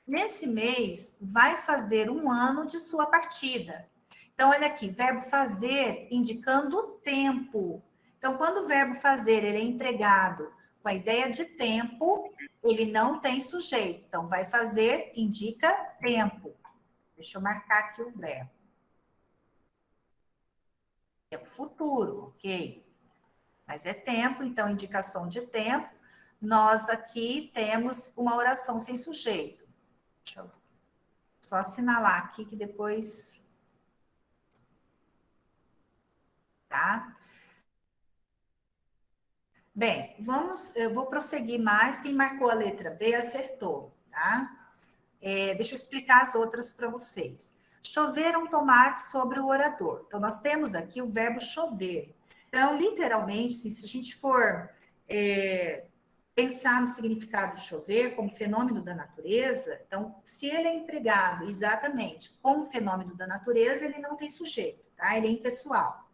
Nesse mês, vai fazer um ano de sua partida. Então, olha aqui, verbo fazer indicando o tempo. Então, quando o verbo fazer ele é empregado com a ideia de tempo, ele não tem sujeito. Então, vai fazer indica tempo. Deixa eu marcar aqui o verbo. Tempo futuro, ok? Mas é tempo, então, indicação de tempo. Nós aqui temos uma oração sem sujeito. Deixa eu só assinalar aqui que depois... Tá? Bem, eu vou prosseguir mais. Quem marcou a letra B acertou, tá? Deixa eu explicar as outras para vocês. Choveram tomates sobre o orador. Então, nós temos aqui o verbo chover. Então, literalmente, se a gente for pensar no significado de chover como fenômeno da natureza, então, se ele é empregado exatamente como fenômeno da natureza, ele não tem sujeito, tá? Ele é impessoal.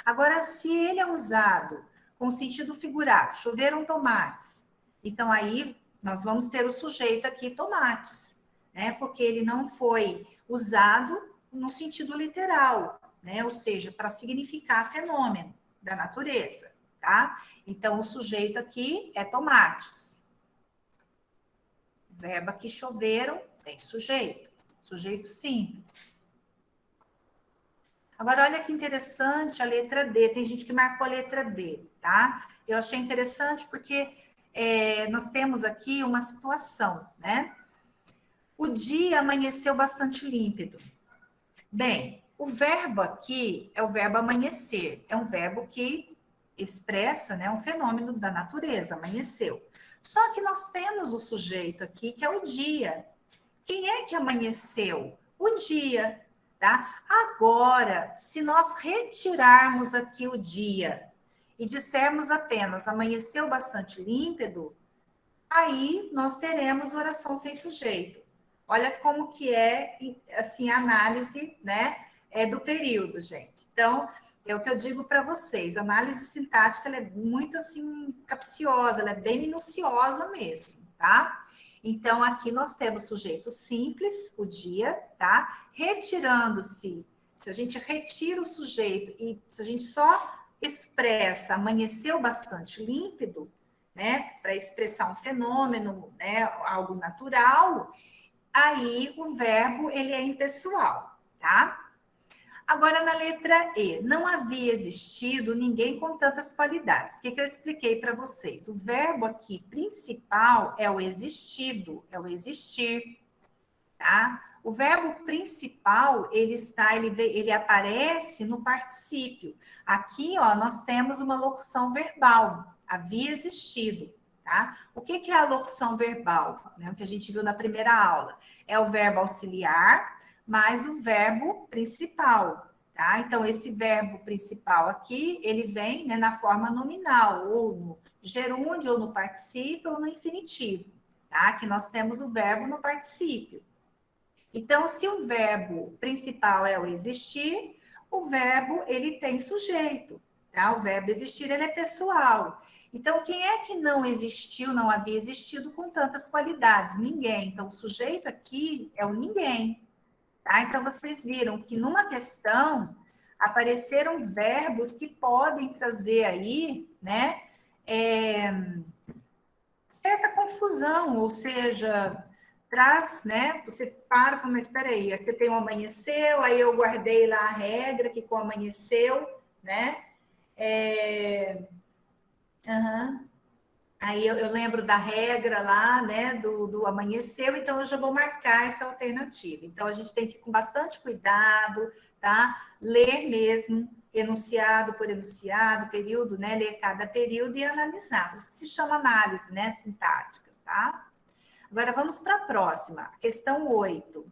Agora, se ele é usado com sentido figurado, choveram tomates, então aí nós vamos ter o sujeito aqui, tomates, né? Porque ele não foi usado no sentido literal, né? Ou seja, para significar fenômeno da natureza, tá? Então, o sujeito aqui é tomates. Verbo aqui choveram, tem sujeito. Sujeito simples. Agora, olha que interessante a letra D. Tem gente que marcou a letra D, tá? Eu achei interessante porque nós temos aqui uma situação, né? O dia amanheceu bastante límpido. Bem, o verbo aqui é o verbo amanhecer. É um verbo que expressa, né, um fenômeno da natureza, amanheceu. Só que nós temos o sujeito aqui, que é o dia. Quem é que amanheceu? O dia, tá? Agora, se nós retirarmos aqui o dia e dissermos apenas amanheceu bastante límpido, aí nós teremos oração sem sujeito. Olha como que é, assim, a análise, né, do período, gente. Então, é o que eu digo para vocês, a análise sintática ela é muito, assim, capciosa, ela é bem minuciosa mesmo, tá? Então, aqui nós temos sujeito simples, o dia, tá? Retirando-se, se a gente retira o sujeito e se a gente só expressa amanheceu bastante límpido, né, para expressar um fenômeno, né, algo natural, aí o verbo ele é impessoal, tá? Agora na letra E, não havia existido ninguém com tantas qualidades. O que eu expliquei para vocês? O verbo aqui principal é o existido, é o existir, tá? O verbo principal, ele aparece no particípio. Aqui, ó, nós temos uma locução verbal, havia existido, tá? O que é a locução verbal? Né? O que a gente viu na primeira aula. É o verbo auxiliar mais o verbo principal, tá? Então, esse verbo principal aqui, ele vem, né, na forma nominal, ou no gerúndio, ou no particípio, ou no infinitivo, tá? Que nós temos o verbo no particípio. Então, se o verbo principal é o existir, o verbo, ele tem sujeito, tá? O verbo existir, ele é pessoal. Então, quem é que não existiu, não havia existido com tantas qualidades? Ninguém. Então, o sujeito aqui é o ninguém, tá? Então, vocês viram que numa questão apareceram verbos que podem trazer aí, né, certa confusão, ou seja, traz, né? Você para e fala, mas espera aí, aqui tem um amanheceu, aí eu guardei lá a regra que com amanheceu, né? Uhum. Aí eu lembro da regra lá, né, do amanheceu, então eu já vou marcar essa alternativa. Então a gente tem que ir com bastante cuidado, tá? Ler mesmo, enunciado por enunciado, período, né? Ler cada período e analisar. Isso se chama análise, né? Sintática, tá? Agora vamos para a próxima, questão 8.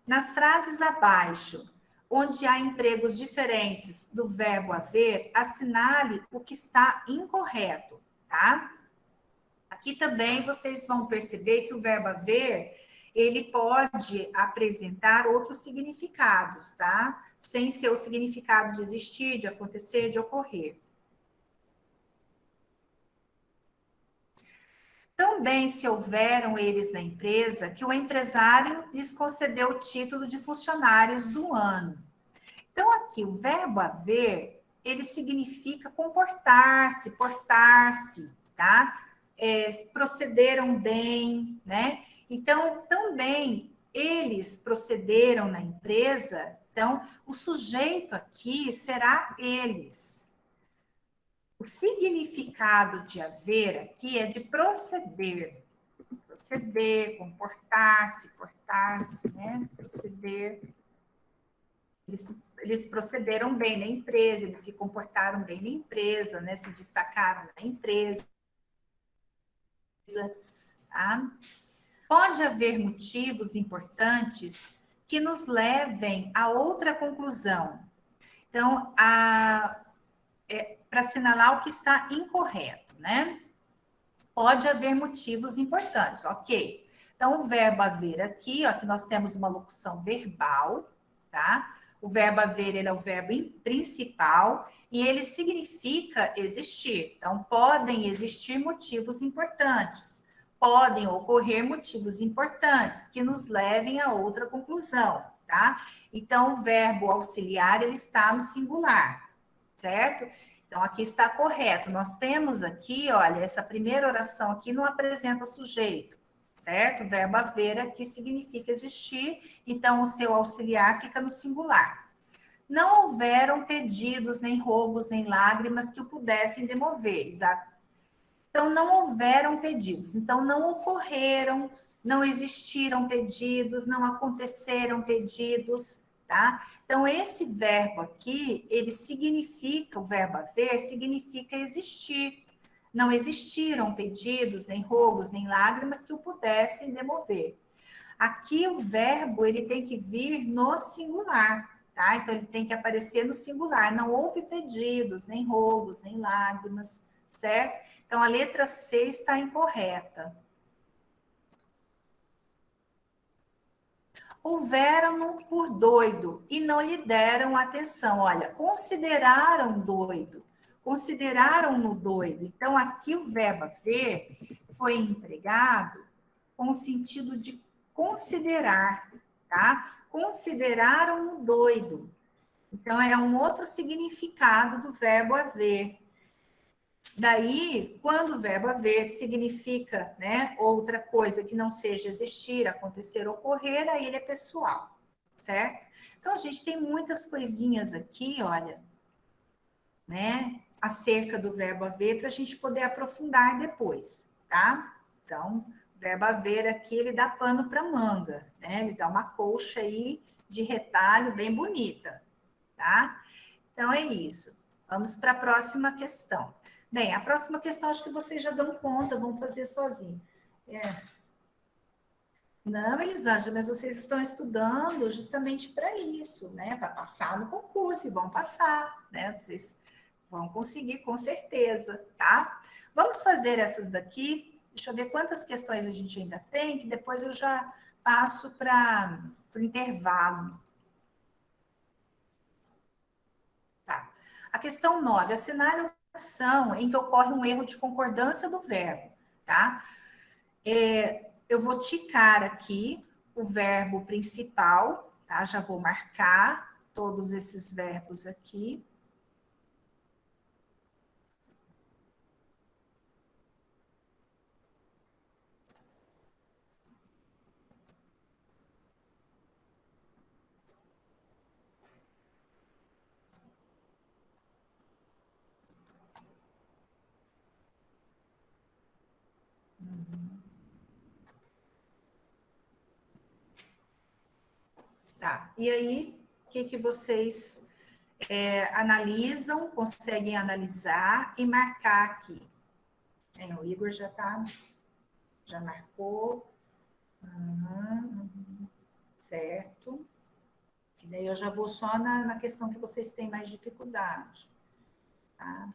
Nas frases abaixo, onde há empregos diferentes do verbo haver, assinale o que está incorreto, tá? Aqui também vocês vão perceber que o verbo haver, ele pode apresentar outros significados, tá? Sem ser o significado de existir, de acontecer, de ocorrer. Também se houveram eles na empresa que o empresário lhes concedeu o título de funcionários do ano. Então, aqui, o verbo haver, ele significa comportar-se, portar-se, tá? Procederam bem, né? Então, também, eles procederam na empresa, então, o sujeito aqui será eles. O significado de haver aqui é de proceder. Proceder, comportar-se, portar-se, né? Proceder. Eles procederam bem na empresa, eles se comportaram bem na empresa, né? Se destacaram na empresa. Tá? Pode haver motivos importantes que nos levem a outra conclusão. Então, para assinalar o que está incorreto, né? Pode haver motivos importantes, ok. Então, o verbo haver aqui, ó, que nós temos uma locução verbal, tá? O verbo haver, ele é o verbo principal e ele significa existir. Então, podem existir motivos importantes. Podem ocorrer motivos importantes que nos levem a outra conclusão, tá? Então, o verbo auxiliar, ele está no singular, certo? Então, aqui está correto. Nós temos aqui, olha, essa primeira oração aqui não apresenta sujeito, certo? O verbo haver aqui significa existir, então o seu auxiliar fica no singular. Não houveram pedidos, nem roubos, nem lágrimas que o pudessem demover, exato. Então, não houveram pedidos, então não ocorreram, não existiram pedidos, não aconteceram pedidos, tá? Então, esse verbo aqui, ele significa, o verbo haver, significa existir. Não existiram pedidos, nem roubos, nem lágrimas que o pudessem demover. Aqui o verbo, ele tem que vir no singular, tá? Então, ele tem que aparecer no singular. Não houve pedidos, nem roubos, nem lágrimas, certo? Então, a letra C está incorreta. Houveram-no por doido e não lhe deram atenção. Olha, consideraram doido, consideraram-no doido. Então, aqui o verbo haver foi empregado com o sentido de considerar, tá? Consideraram-no doido. Então, é um outro significado do verbo haver. Daí, quando o verbo haver significa, né, outra coisa que não seja existir, acontecer, ocorrer, aí ele é pessoal, certo? Então, a gente tem muitas coisinhas aqui, olha, né, acerca do verbo haver para a gente poder aprofundar depois, tá? Então, o verbo haver aqui, ele dá pano para manga, né? Ele dá uma colcha aí de retalho bem bonita, tá? Então, é isso. Vamos para a próxima questão. Bem, a próxima questão acho que vocês já dão conta, vão fazer sozinho. Não, Elisângela, mas vocês estão estudando justamente para isso, né? Para passar no concurso e vão passar, né? Vocês vão conseguir com certeza, tá? Vamos fazer essas daqui. Deixa eu ver quantas questões a gente ainda tem, que depois eu já passo para o intervalo. Tá. A questão 9, assinale a opção em que ocorre um erro de concordância do verbo, tá? Eu vou ticar aqui o verbo principal, tá? Já vou marcar todos esses verbos aqui. Tá, e aí, o que vocês analisam, conseguem analisar e marcar aqui? O Igor já marcou. Certo. E daí eu já vou só na questão que vocês têm mais dificuldade. Tá?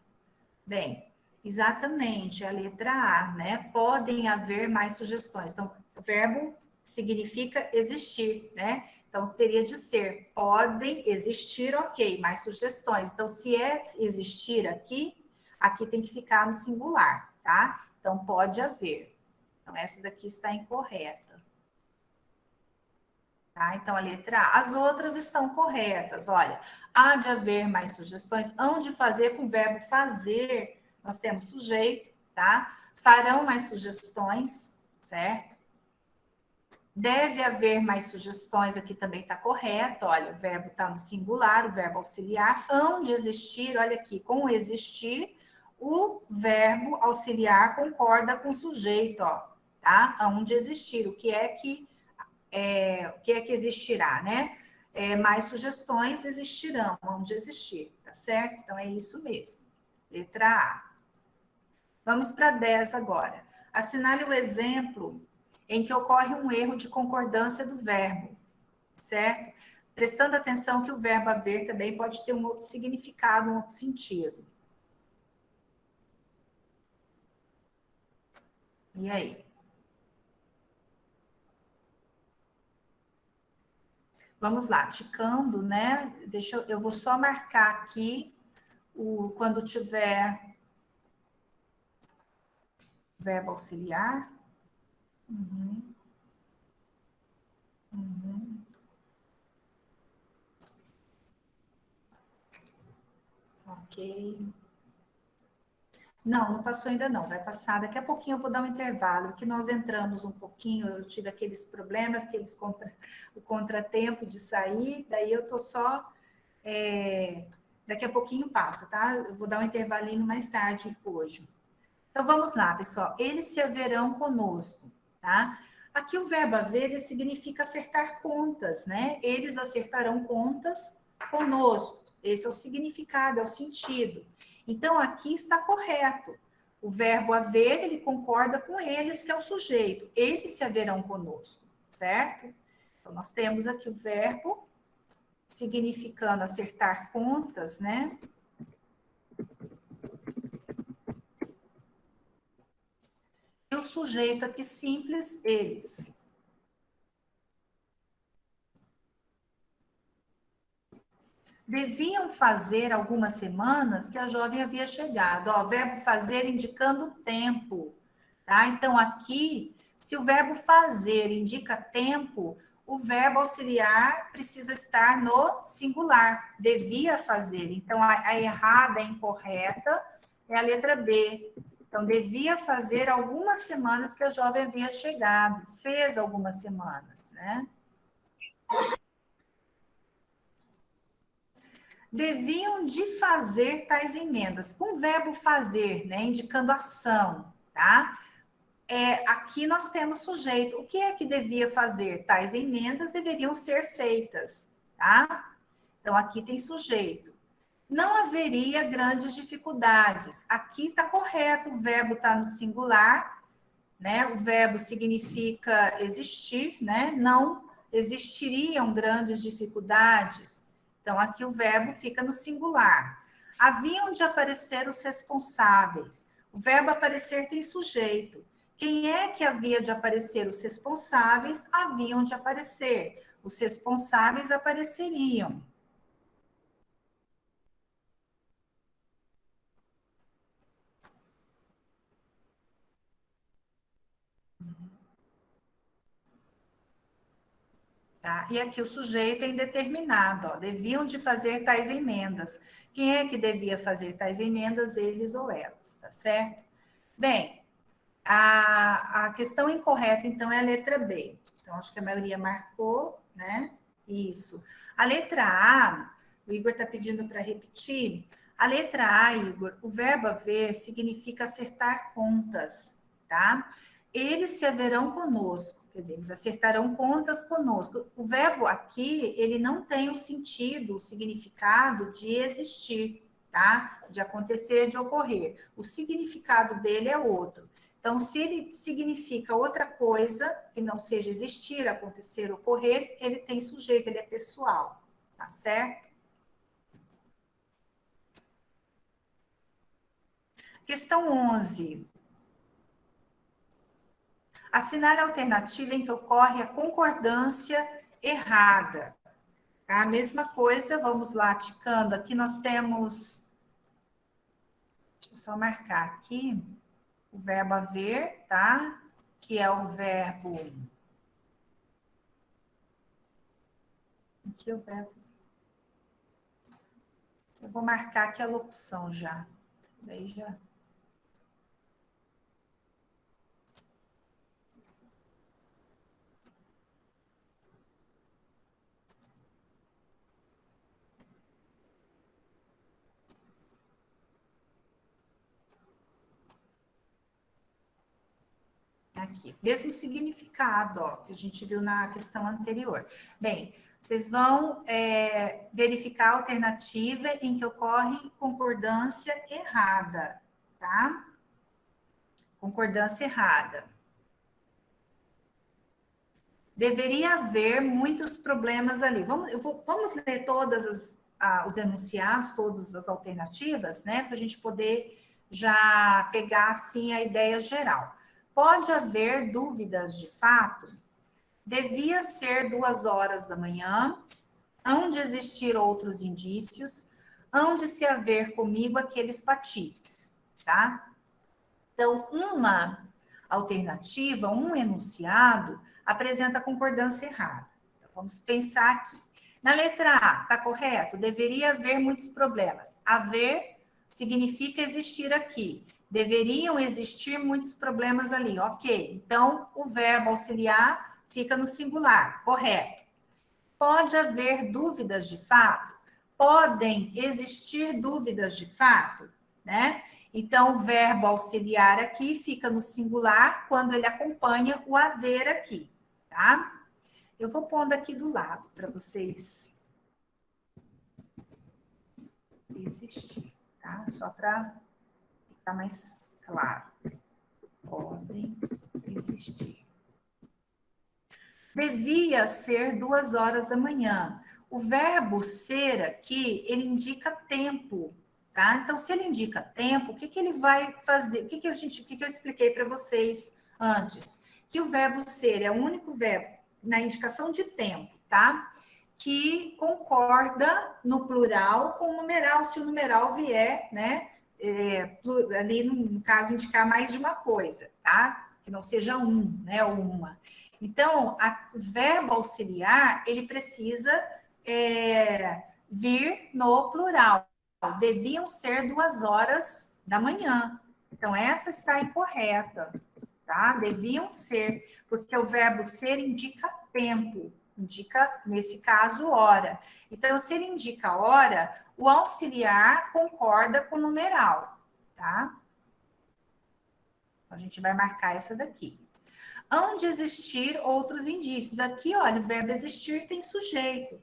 Bem, exatamente, a letra A, né? Podem haver mais sugestões. Então, o verbo significa existir, né? Então, teria de ser, podem existir, ok, mais sugestões. Então, se é existir aqui, aqui tem que ficar no singular, tá? Então, pode haver. Então, essa daqui está incorreta. Tá? Então, a letra A. As outras estão corretas. Olha, há de haver mais sugestões. Hão de fazer com o verbo fazer. Nós temos sujeito, tá? Farão mais sugestões, certo? Deve haver mais sugestões, aqui também está correto. Olha, o verbo está no singular, o verbo auxiliar. Hão de existir, olha aqui, com o existir, o verbo auxiliar concorda com o sujeito, ó, tá? Hão de existir. O que é que existirá, né? Mais sugestões existirão, hão de existir, tá certo? Então, é isso mesmo. Letra A. Vamos para 10 agora. Assinale o exemplo em que ocorre um erro de concordância do verbo, certo? Prestando atenção que o verbo haver também pode ter um outro significado, um outro sentido. E aí? Vamos lá, ticando, né? Eu vou só marcar aqui quando tiver verbo auxiliar. Uhum. Uhum. Ok. Não passou ainda não, vai passar. Daqui a pouquinho eu vou dar um intervalo, porque nós entramos um pouquinho, eu tive aqueles problemas, o contratempo de sair, daí eu tô só. Daqui a pouquinho passa, tá? Eu vou dar um intervalinho mais tarde hoje. Então vamos lá, pessoal. Eles se haverão conosco, tá? Aqui o verbo haver ele significa acertar contas, né? Eles acertarão contas conosco. Esse é o significado, é o sentido. Então aqui está correto. O verbo haver, ele concorda com eles, que é o sujeito. Eles se haverão conosco, certo? Então nós temos aqui o verbo significando acertar contas, né? E o sujeito aqui simples, eles. Deviam fazer algumas semanas que a jovem havia chegado. Ó, verbo fazer indicando tempo, tá? Então, aqui, se o verbo fazer indica tempo, o verbo auxiliar precisa estar no singular. Devia fazer. Então, a errada, a incorreta, é a letra B. Então, devia fazer algumas semanas que a jovem havia chegado. Fez algumas semanas, né? Deviam de fazer tais emendas, com o verbo fazer, né, indicando ação, tá? Aqui nós temos sujeito. O que é que devia fazer? Tais emendas deveriam ser feitas, tá? Então, aqui tem sujeito. Não haveria grandes dificuldades. Aqui está correto, o verbo está no singular, né? O verbo significa existir, né? Não existiriam grandes dificuldades. Então, aqui o verbo fica no singular. Haviam de aparecer os responsáveis. O verbo aparecer tem sujeito. Quem é que havia de aparecer? Os responsáveis haviam de aparecer. Os responsáveis apareceriam. Tá? E aqui o sujeito é indeterminado, ó, deviam de fazer tais emendas. Quem é que devia fazer tais emendas? Eles ou elas, tá certo? Bem, a questão incorreta, então, é a letra B. Então, acho que a maioria marcou, né? Isso. A letra A, o Igor está pedindo para repetir. A letra A, Igor, o verbo haver significa acertar contas, tá? eles se haverão conosco, quer dizer, eles acertarão contas conosco. O verbo aqui, ele não tem o sentido, o significado de existir, tá? De acontecer, de ocorrer. O significado dele é outro. Então, se ele significa outra coisa, que não seja existir, acontecer, ocorrer, ele tem sujeito, ele é pessoal, tá certo? Questão 11. Assinar a alternativa em que ocorre a concordância errada. A mesma coisa, vamos lá, ticando. Aqui nós temos... Deixa eu só marcar aqui o verbo haver, tá? Que é o verbo... Aqui é o verbo... Eu vou marcar aqui a locução já. Daí já... Aqui, mesmo significado, ó, que a gente viu na questão anterior. Bem, vocês vão verificar a alternativa em que ocorre concordância errada, tá? Concordância errada. Deveria haver muitos problemas ali. Vamos ler todos os enunciados, todas as alternativas, né? Para a gente poder já pegar, assim, a ideia geral. Pode haver dúvidas de fato? Devia ser 2 horas da manhã, hão de existir outros indícios, hão de se haver comigo aqueles patifes, tá? Então, uma alternativa, um enunciado, apresenta concordância errada. Então, vamos pensar aqui. Na letra A, tá correto? Deveria haver muitos problemas. Haver significa existir aqui. Deveriam existir muitos problemas ali, ok. Então, o verbo auxiliar fica no singular, correto. Pode haver dúvidas de fato? Podem existir dúvidas de fato, né? Então, o verbo auxiliar aqui fica no singular quando ele acompanha o haver aqui, tá? Eu vou pondo aqui do lado para vocês existir, tá? Só para ficar mais claro. Podem existir. Devia ser 2 horas da manhã. O verbo ser aqui, ele indica tempo, tá? Então, se ele indica tempo, o que que ele vai fazer? O que que eu expliquei para vocês antes? Que o verbo ser é o único verbo na indicação de tempo, tá? Que concorda no plural com o numeral, se o numeral vier, né? Ali, no caso, indicar mais de uma coisa, tá? Que não seja um, né? Ou uma. Então, o verbo auxiliar, ele precisa vir no plural. Deviam ser 2 horas da manhã. Então, essa está incorreta, tá? Deviam ser, porque o verbo ser indica tempo, indica, nesse caso, hora. Então, se ele indica hora, o auxiliar concorda com o numeral, tá? A gente vai marcar essa daqui. Hão de existir outros indícios. Aqui, olha, o verbo existir tem sujeito.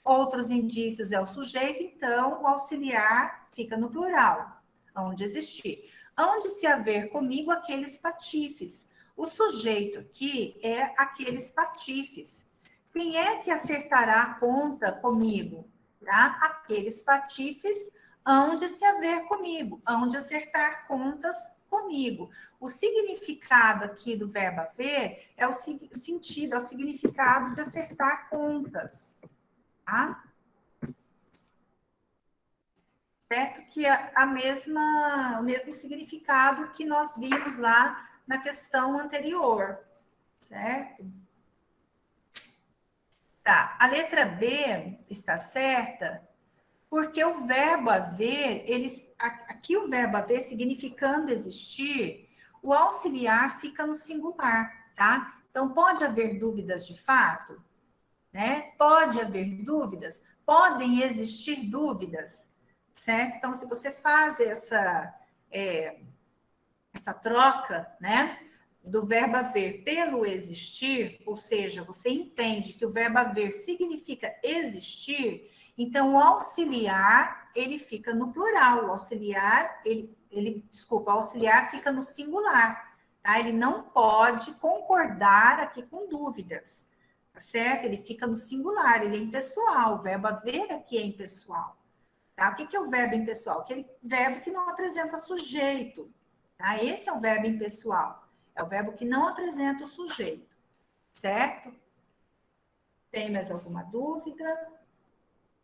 Outros indícios é o sujeito, então o auxiliar fica no plural. Hão de existir. Hão de se haver comigo aqueles patifes. O sujeito aqui é aqueles patifes. Quem é que acertará a conta comigo? Tá? Aqueles patifes hão de se haver comigo, hão de acertar contas comigo. O significado aqui do verbo haver é o sentido, é o significado de acertar contas, tá? Certo? Que é o mesmo significado que nós vimos lá na questão anterior, certo? Tá, a letra B está certa porque o verbo haver, aqui o verbo haver significando existir, o auxiliar fica no singular, tá? Então, pode haver dúvidas de fato, né? Pode haver dúvidas, podem existir dúvidas, certo? Então, se você faz essa troca, né? do verbo haver pelo existir, ou seja, você entende que o verbo haver significa existir, então o auxiliar, ele fica no plural, o auxiliar, o auxiliar fica no singular, tá? Ele não pode concordar aqui com dúvidas, tá certo? Ele fica no singular, ele é impessoal, o verbo haver aqui é impessoal, tá? O que é o verbo impessoal? Aquele verbo que não apresenta sujeito, tá? Esse é o verbo impessoal. É o verbo que não apresenta o sujeito, certo? Tem mais alguma dúvida?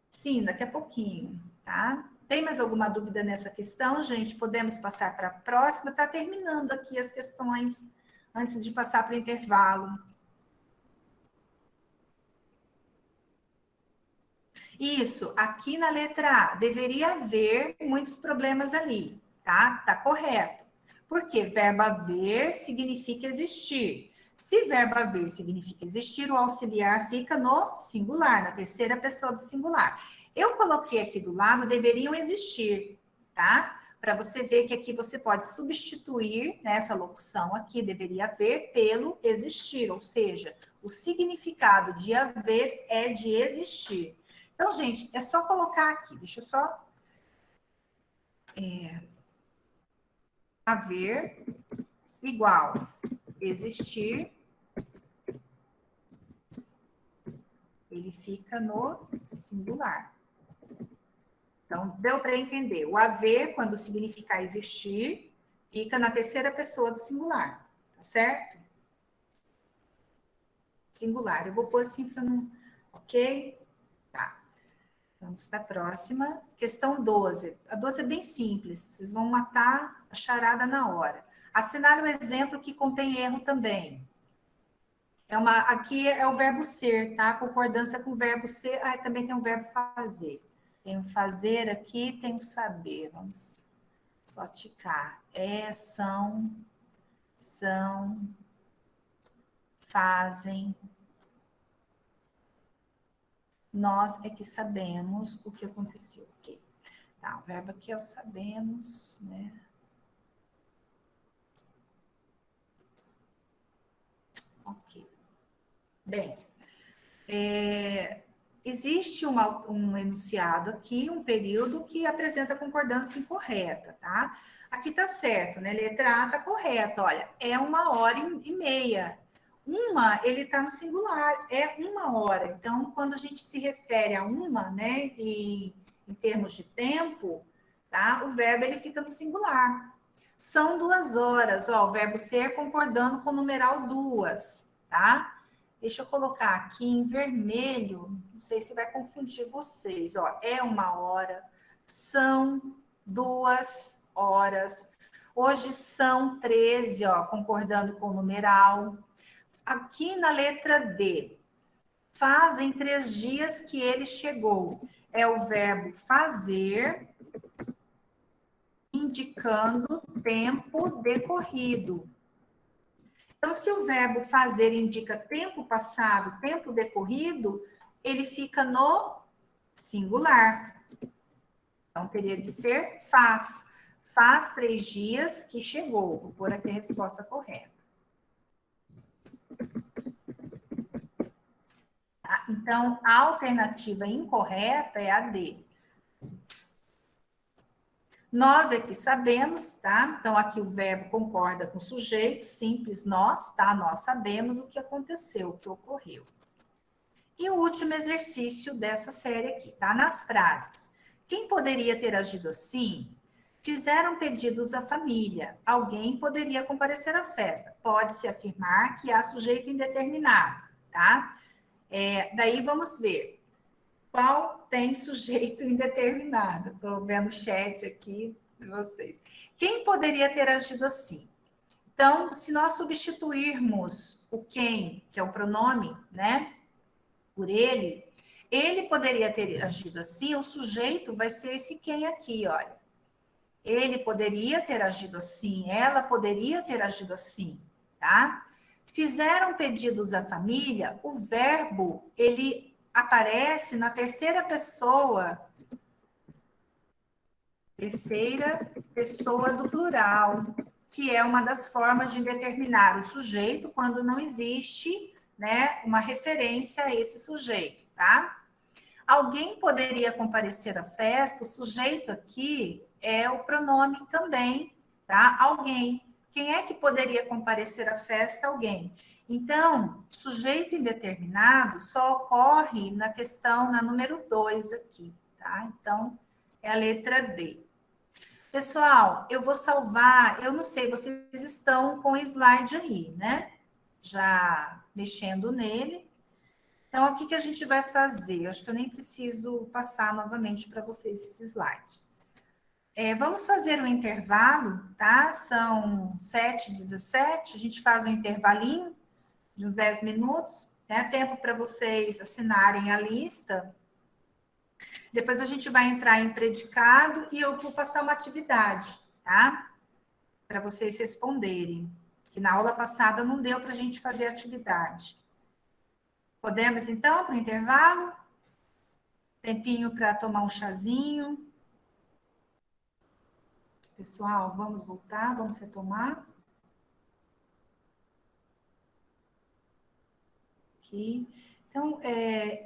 Sim, daqui a pouquinho, tá? Tem mais alguma dúvida nessa questão, gente? Podemos passar para a próxima? Está terminando aqui as questões antes de passar para o intervalo. Isso, aqui na letra A, deveria haver muitos problemas ali, tá? Tá correto. Porque verbo haver significa existir. Se verbo haver significa existir, o auxiliar fica no singular, na terceira pessoa do singular. Eu coloquei aqui do lado, deveriam existir, tá? Para você ver que aqui você pode substituir nessa locução aqui, deveria haver, pelo existir, ou seja, o significado de haver é de existir. Então, gente, é só colocar aqui, deixa eu só haver igual existir, ele fica no singular. Então, deu para entender. O haver, quando significar existir, fica na terceira pessoa do singular, tá certo? Singular. Eu vou pôr assim para não... Ok? Tá. Vamos para a próxima. Questão 12. A 12 é bem simples. Vocês vão matar a charada na hora. Assinar o exemplo que contém erro também. Aqui é o verbo ser, tá? Concordância com o verbo ser. Ah, também tem o verbo fazer. Tem o fazer aqui, tem o saber. Vamos só ticar. São, fazem. Nós é que sabemos o que aconteceu aqui. Tá, o verbo aqui é o sabemos, né? Ok. Bem, existe um enunciado aqui, um período que apresenta concordância incorreta, tá? Aqui tá certo, né? Letra A tá correta, olha, é 1h30. Ele tá no singular, é 1 hora. Então, quando a gente se refere a uma, né, em termos de tempo, tá? O verbo, ele fica no singular. São 2 horas, ó, o verbo ser concordando com o numeral duas, tá? Deixa eu colocar aqui em vermelho, não sei se vai confundir vocês, ó, é 1 hora, são 2 horas, hoje são 13, ó, concordando com o numeral. Aqui na letra D, fazem 3 dias que ele chegou, é o verbo fazer, indicando tempo decorrido. Então, se o verbo fazer indica tempo passado, tempo decorrido, ele fica no singular. Então, teria de ser faz. Faz 3 dias que chegou. Vou pôr aqui a resposta correta. Tá? Então, a alternativa incorreta é a D. Nós é que sabemos, tá? Então, aqui o verbo concorda com o sujeito, simples nós, tá? Nós sabemos o que aconteceu, o que ocorreu. E o último exercício dessa série aqui, tá? Nas frases. Quem poderia ter agido assim? Fizeram pedidos à família. Alguém poderia comparecer à festa. Pode-se afirmar que há sujeito indeterminado, tá? Daí vamos ver. Qual tem sujeito indeterminado? Estou vendo o chat aqui de vocês. Quem poderia ter agido assim? Então, se nós substituirmos o quem, que é o pronome, né, por ele poderia ter agido assim, o sujeito vai ser esse quem aqui, olha. Ele poderia ter agido assim, ela poderia ter agido assim, tá? Fizeram pedidos à família, o verbo, ele aparece na terceira pessoa do plural, que é uma das formas de determinar o sujeito quando não existe, né, uma referência a esse sujeito, tá? Alguém poderia comparecer à festa, o sujeito aqui é o pronome também, tá? Alguém. Quem é que poderia comparecer à festa? Alguém. Então, sujeito indeterminado só ocorre na questão, na número 2 aqui, tá? Então, é a letra D. Pessoal, eu vou salvar, eu não sei, vocês estão com o slide aí, né? Já mexendo nele. Então, o que a gente vai fazer? Eu acho que eu nem preciso passar novamente para vocês esse slide. Vamos fazer um intervalo, tá? São 7h17, a gente faz um intervalinho de uns 10 minutos, né? Tempo para vocês assinarem a lista. Depois a gente vai entrar em predicado e eu vou passar uma atividade, tá? Para vocês responderem. Que na aula passada não deu para a gente fazer atividade. Podemos, então, para o intervalo? Tempinho para tomar um chazinho. Pessoal, vamos voltar, vamos retomar. Aqui. Então,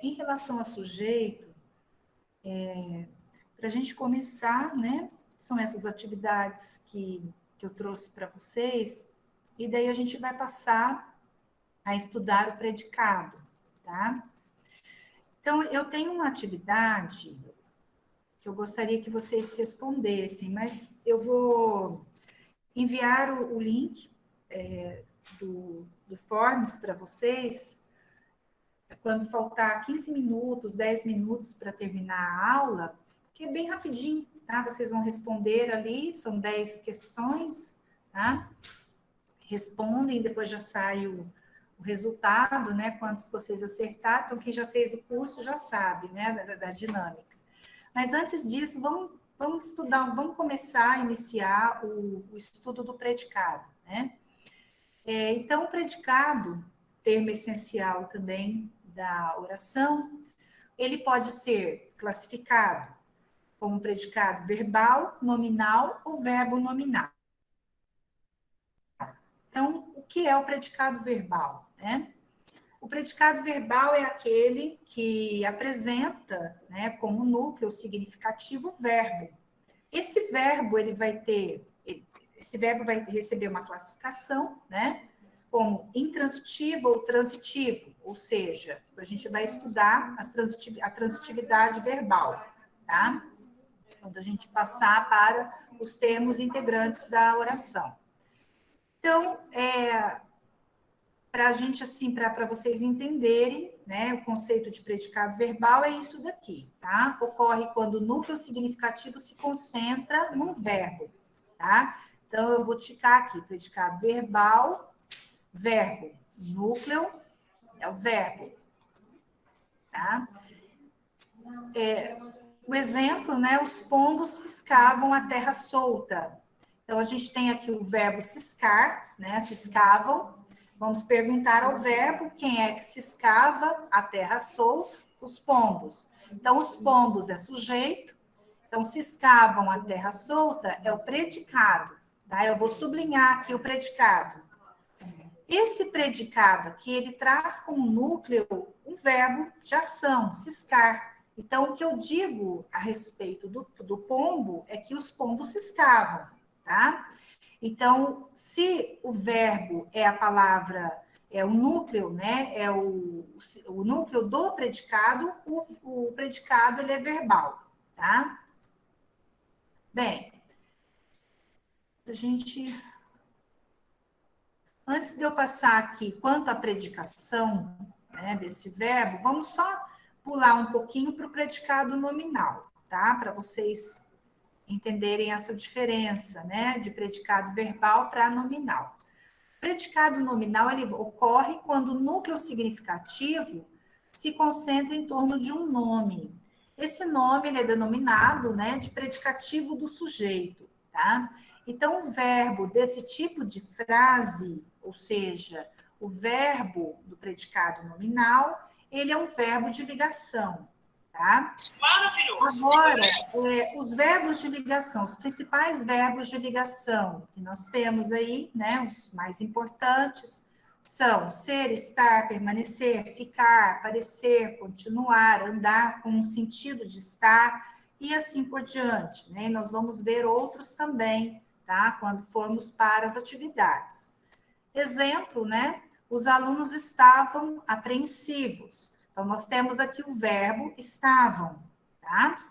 em relação a sujeito, para a gente começar, né? São essas atividades que eu trouxe para vocês, e daí a gente vai passar a estudar o predicado, tá? Então, eu tenho uma atividade que eu gostaria que vocês respondessem, mas eu vou enviar o link do Forms para vocês. Quando faltar 15 minutos, 10 minutos para terminar a aula, que é bem rapidinho, tá? Vocês vão responder ali, são 10 questões, tá? Respondem, depois já sai o resultado, né? Quantos vocês acertaram. Então, quem já fez o curso já sabe, né? Da dinâmica. Mas antes disso, vamos estudar, vamos começar a iniciar o estudo do predicado, né? Então, o predicado, termo essencial também da oração, ele pode ser classificado como predicado verbal, nominal ou verbo nominal. Então, o que é o predicado verbal, né? O predicado verbal é aquele que apresenta, né, como núcleo significativo o verbo. Esse verbo esse verbo vai receber uma classificação, né, como intransitivo ou transitivo, ou seja, a gente vai estudar a transitividade verbal, tá? Quando a gente passar para os termos integrantes da oração. Então, para a gente, assim, para vocês entenderem, né, o conceito de predicado verbal é isso daqui, tá? Ocorre quando o núcleo significativo se concentra num verbo, tá? Então, eu vou ticar aqui, predicado verbal, verbo, núcleo, é o verbo, tá? O exemplo, né, os pombos ciscavam a terra solta. Então, a gente tem aqui o verbo ciscar, né, ciscavam. Vamos perguntar ao verbo quem é que ciscava a terra solta, os pombos. Então, os pombos é sujeito. Então, ciscavam a terra solta é o predicado, tá? Eu vou sublinhar aqui o predicado. Esse predicado aqui, ele traz como núcleo um verbo de ação, ciscar. Então, o que eu digo a respeito do pombo é que os pombos ciscavam, tá? Então, se o verbo é a palavra, é o núcleo, né? É o núcleo do predicado, o predicado ele é verbal, tá? Bem, a gente... Antes de eu passar aqui quanto à predicação, né, desse verbo, vamos só pular um pouquinho para o predicado nominal, tá? Para vocês entenderem essa diferença, né, de predicado verbal para nominal. O predicado nominal ele ocorre quando o núcleo significativo se concentra em torno de um nome. Esse nome ele é denominado, né, de predicativo do sujeito, tá? Então, o verbo desse tipo de frase, ou seja, o verbo do predicado nominal, ele é um verbo de ligação, tá? Maravilhoso. Agora, os verbos de ligação, os principais verbos de ligação que nós temos aí, né, os mais importantes, são ser, estar, permanecer, ficar, parecer, continuar, andar com um sentido de estar e assim por diante, né? E nós vamos ver outros também, tá? Quando formos para as atividades. Exemplo, né? Os alunos estavam apreensivos. Então, nós temos aqui o verbo estavam, tá?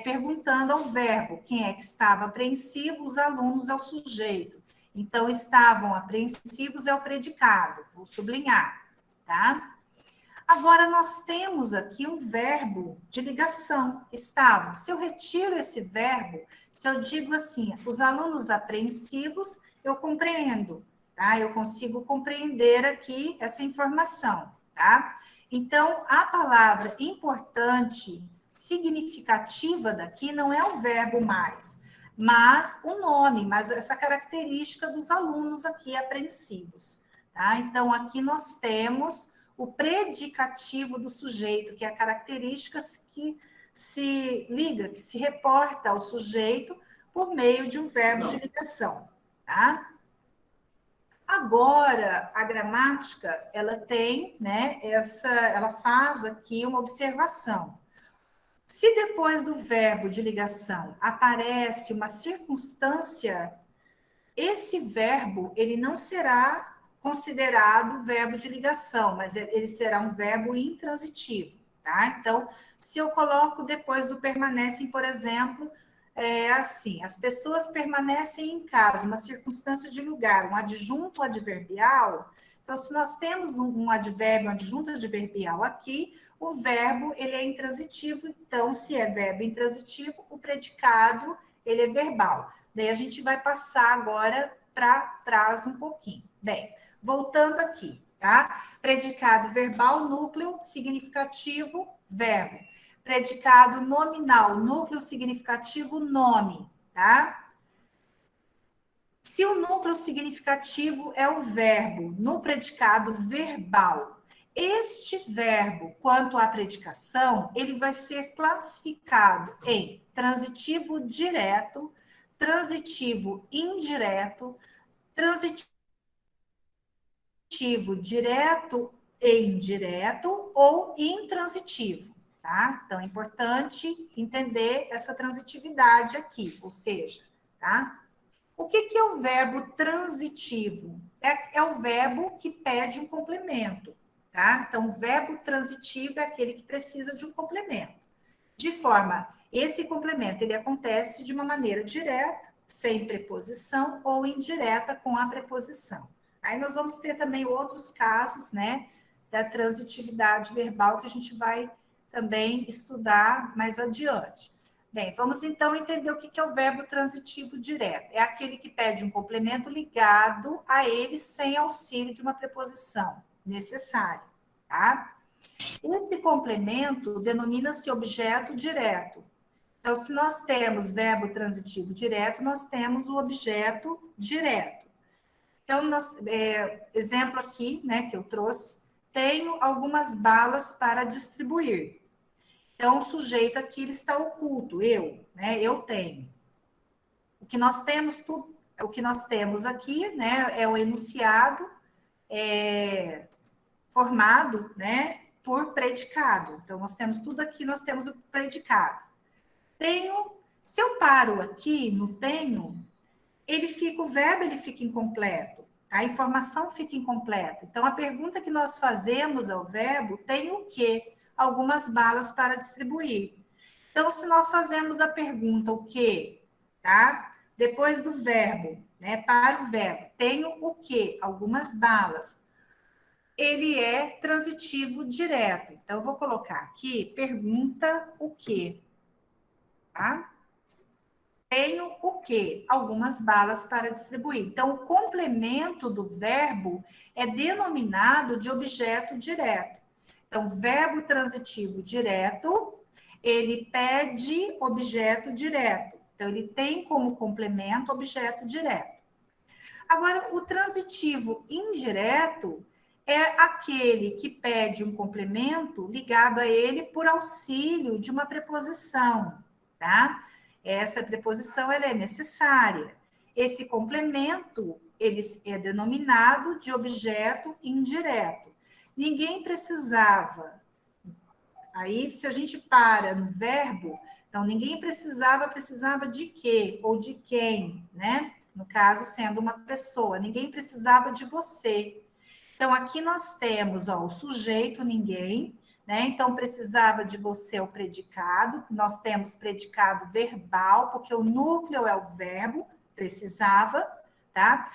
Perguntando ao verbo, quem é que estava apreensivo? Os alunos é o sujeito. Então, estavam apreensivos é o predicado, vou sublinhar, tá? Agora, nós temos aqui um verbo de ligação, estavam. Se eu retiro esse verbo, se eu digo assim, os alunos apreensivos, eu compreendo, tá? Eu consigo compreender aqui essa informação, tá? Então, a palavra importante, significativa daqui, não é o verbo mais, mas o nome, mas essa característica dos alunos aqui apreensivos, tá? Então, aqui nós temos o predicativo do sujeito, que é a característica que se liga, que se reporta ao sujeito por meio de um verbo de ligação, tá? Agora, a gramática, ela tem, né, ela faz aqui uma observação. Se depois do verbo de ligação aparece uma circunstância, esse verbo, ele não será considerado verbo de ligação, mas ele será um verbo intransitivo, tá? Então, se eu coloco depois do permanecem, por exemplo, assim, as pessoas permanecem em casa, uma circunstância de lugar, um adjunto adverbial. Então, se nós temos um advérbio, um adjunto adverbial aqui, o verbo, ele é intransitivo. Então, se é verbo intransitivo, o predicado, ele é verbal. Daí a gente vai passar agora para trás um pouquinho. Bem, voltando aqui, tá? Predicado verbal, núcleo, significativo, verbo. Predicado nominal, núcleo significativo, nome, tá? Se o núcleo significativo é o verbo no predicado verbal, este verbo, quanto à predicação, ele vai ser classificado em transitivo direto, transitivo indireto, transitivo direto e indireto ou intransitivo, tá? Então, é importante entender essa transitividade aqui, ou seja, tá? O que é o verbo transitivo? É o verbo que pede um complemento, tá? Então, o verbo transitivo é aquele que precisa de um complemento. De forma, esse complemento, ele acontece de uma maneira direta, sem preposição, ou indireta com a preposição. Aí nós vamos ter também outros casos, né, da transitividade verbal que a gente vai também estudar mais adiante. Bem, vamos então entender o que é o verbo transitivo direto. É aquele que pede um complemento ligado a ele sem auxílio de uma preposição necessária, tá? Esse complemento denomina-se objeto direto. Então, se nós temos verbo transitivo direto, nós temos o objeto direto. Então, exemplo aqui, né, que eu trouxe, tenho algumas balas para distribuir. Então, o sujeito aqui ele está oculto, eu, né, eu tenho. O que nós temos aqui, né, é o enunciado formado, né, por predicado. Então, nós temos tudo aqui, nós temos o predicado. Tenho, se eu paro aqui no tenho, o verbo ele fica incompleto, a informação fica incompleta. Então, a pergunta que nós fazemos ao verbo tem o quê? Algumas balas para distribuir. Então, se nós fazemos a pergunta o quê? Tá? Depois do verbo, né? Para o verbo, tenho o quê? Algumas balas. Ele é transitivo direto. Então, eu vou colocar aqui, pergunta o quê? Tá? Tenho o quê? Algumas balas para distribuir. Então, o complemento do verbo é denominado de objeto direto. Então, verbo transitivo direto, ele pede objeto direto. Então, ele tem como complemento objeto direto. Agora, o transitivo indireto, é aquele que pede um complemento ligado a ele por auxílio de uma preposição, tá? Essa preposição ela é necessária. Esse complemento ele é denominado de objeto indireto. Ninguém precisava. Aí, se a gente para no verbo, então ninguém precisava de quê ou de quem, né? No caso, sendo uma pessoa, ninguém precisava de você. Então, aqui nós temos ó, o sujeito, ninguém, né? Então, precisava de você o predicado. Nós temos predicado verbal, porque o núcleo é o verbo, precisava, tá?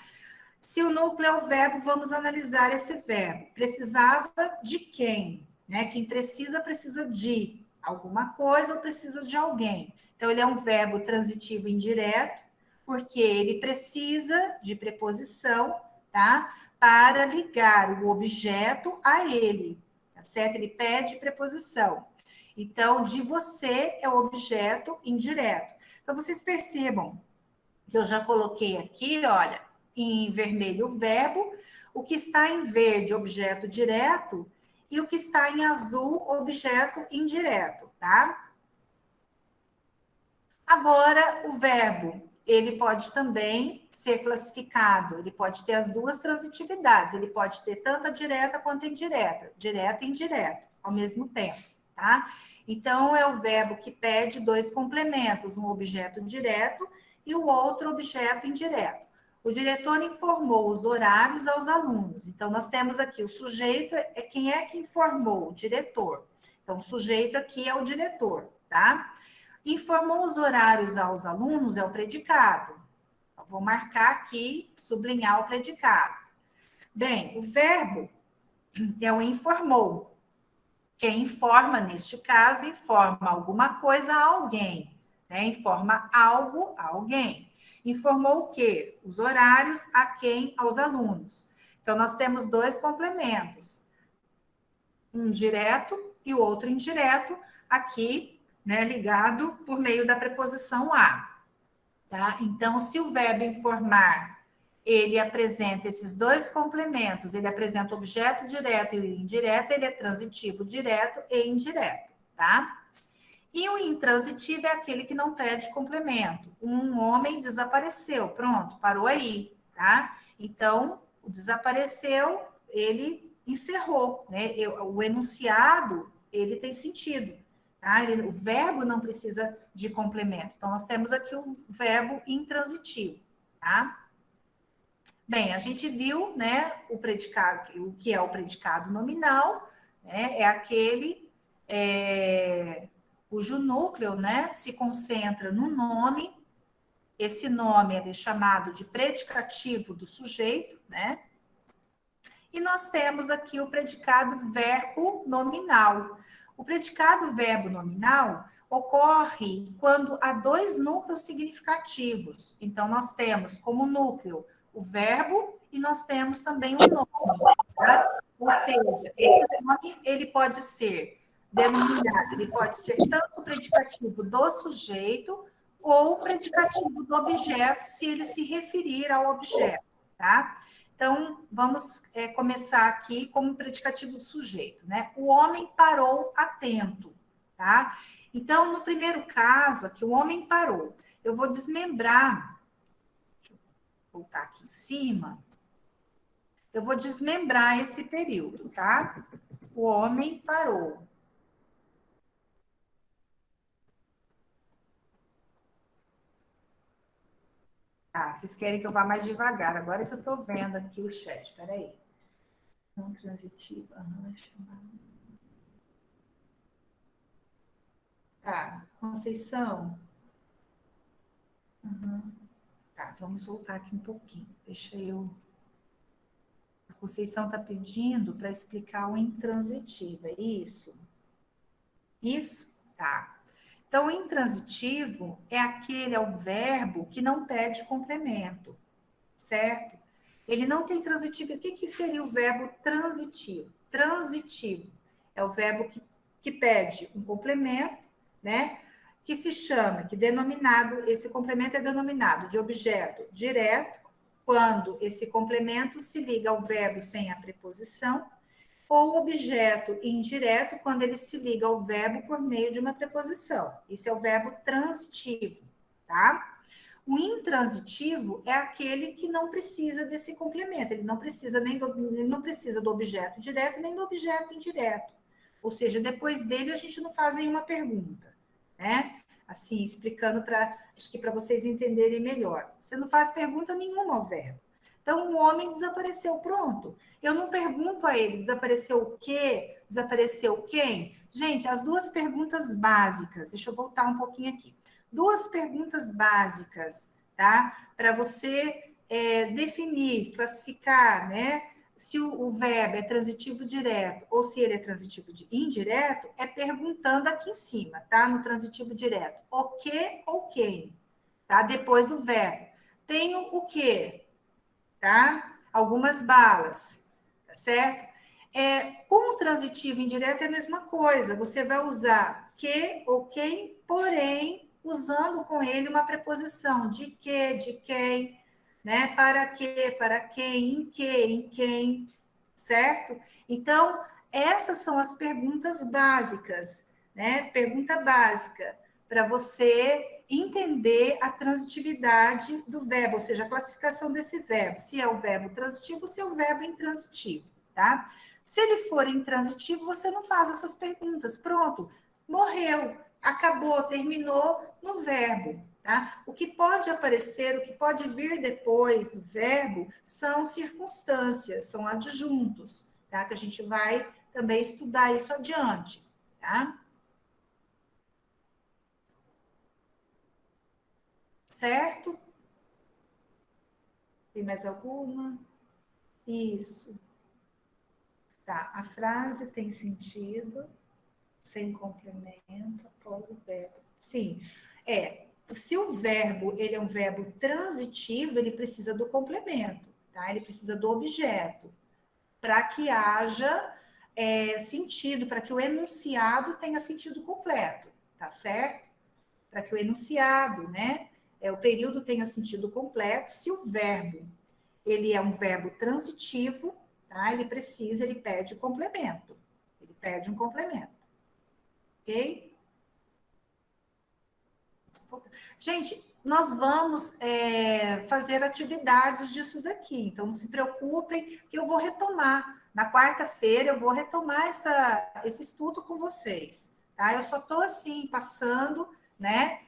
Se o núcleo é o verbo, vamos analisar esse verbo. Precisava de quem? Né? Quem precisa, precisa de alguma coisa ou precisa de alguém. Então, ele é um verbo transitivo indireto, porque ele precisa de preposição, tá? Para ligar o objeto a ele, tá certo? Ele pede preposição. Então, de você é o objeto indireto. Então, vocês percebam que eu já coloquei aqui, olha, em vermelho o verbo, o que está em verde, objeto direto, e o que está em azul, objeto indireto, tá? Agora, o verbo, ele pode também ser classificado, ele pode ter as duas transitividades, ele pode ter tanto a direta quanto a indireta, direto e indireto, ao mesmo tempo, tá? Então, é o verbo que pede dois complementos, um objeto direto e o outro objeto indireto. O diretor informou os horários aos alunos. Então, nós temos aqui o sujeito, quem é que informou? O diretor. Então, o sujeito aqui é o diretor, tá? Informou os horários aos alunos é o predicado. Então, vou marcar aqui, sublinhar o predicado. Bem, o verbo é o informou. Quem informa, neste caso, informa alguma coisa a alguém, né? Informa algo a alguém. Informou o quê? Os horários a quem? Aos alunos. Então, nós temos dois complementos, um direto e o outro indireto, aqui, né, ligado por meio da preposição a. Tá? Então, se o verbo informar, ele apresenta esses dois complementos, ele apresenta o objeto direto e o indireto, ele é transitivo direto e indireto, tá? E o intransitivo é aquele que não pede complemento. Um homem desapareceu, pronto, parou aí, tá? Então, o desapareceu, ele encerrou, né? O enunciado, ele tem sentido, tá? O verbo não precisa de complemento. Então, nós temos aqui o verbo intransitivo, tá? Bem, a gente viu, né, o predicado, o que é o predicado nominal, né? É aquele cujo núcleo, né, se concentra no nome. Esse nome é chamado de predicativo do sujeito, né? E nós temos aqui o predicado verbo nominal. O predicado verbo nominal ocorre quando há dois núcleos significativos. Então, nós temos como núcleo o verbo e nós temos também o nome, tá? Ou seja, esse nome ele pode ser denominado, ele pode ser tanto o predicativo do sujeito ou o predicativo do objeto, se ele se referir ao objeto, tá? Então, vamos começar aqui como predicativo do sujeito, né? O homem parou atento, tá? Então, no primeiro caso aqui, o homem parou. Eu vou desmembrar, deixa eu voltar aqui em cima, eu vou desmembrar esse período, tá? O homem parou. Tá, vocês querem que eu vá mais devagar, agora que eu tô vendo aqui o chat, peraí. Não transitiva, tá, Conceição. Tá, vamos voltar aqui um pouquinho. Deixa eu. A Conceição está pedindo para explicar o intransitivo, é isso? Isso? Tá. Então, o intransitivo é o verbo que não pede complemento, certo? Ele não tem transitivo. O que seria o verbo transitivo? Transitivo é o verbo que pede um complemento, né? Que se chama, esse complemento é denominado de objeto direto quando esse complemento se liga ao verbo sem a preposição, ou objeto indireto, quando ele se liga ao verbo por meio de uma preposição. Isso é o verbo transitivo, tá? O intransitivo é aquele que não precisa desse complemento, ele não precisa do objeto direto nem do objeto indireto. Ou seja, depois dele a gente não faz nenhuma pergunta, né? Assim, explicando acho que para vocês entenderem melhor. Você não faz pergunta nenhuma ao verbo. Então, o homem desapareceu, pronto. Eu não pergunto a ele, desapareceu o quê? Desapareceu quem? Gente, as duas perguntas básicas, deixa eu voltar um pouquinho aqui. Duas perguntas básicas, tá? Para você definir, classificar, né? Se o verbo é transitivo direto ou se ele é transitivo indireto, é perguntando aqui em cima, tá? No transitivo direto. O que ou quem? Tá? Depois do verbo. Tenho o quê? Tá? Algumas balas, tá certo? Com o transitivo indireto é a mesma coisa. Você vai usar que ou quem, porém, usando com ele uma preposição de que, de quem, né? Para que, para quem, em quem, certo? Então, essas são as perguntas básicas, né? Pergunta básica, para você entender a transitividade do verbo, ou seja, a classificação desse verbo, se é o verbo transitivo ou se é o verbo intransitivo, tá? Se ele for intransitivo, você não faz essas perguntas. Pronto, morreu, acabou, terminou no verbo, tá? O que pode aparecer, o que pode vir depois do verbo são circunstâncias, são adjuntos, tá? Que a gente vai também estudar isso adiante, tá? Certo? Tem mais alguma? Isso. Tá. A frase tem sentido sem complemento após o verbo. Sim. Se o verbo ele é um verbo transitivo, ele precisa do complemento, tá? Ele precisa do objeto para que haja sentido, para que o enunciado tenha sentido completo, tá certo? Para que o enunciado, né? O período tenha sentido completo. Se o verbo ele é um verbo transitivo, tá? Ele pede complemento. Ele pede um complemento. Ok? Gente, nós vamos fazer atividades disso daqui, então não se preocupem que eu vou retomar. Na quarta-feira eu vou retomar esse estudo com vocês, tá? Eu só estou assim, passando, né?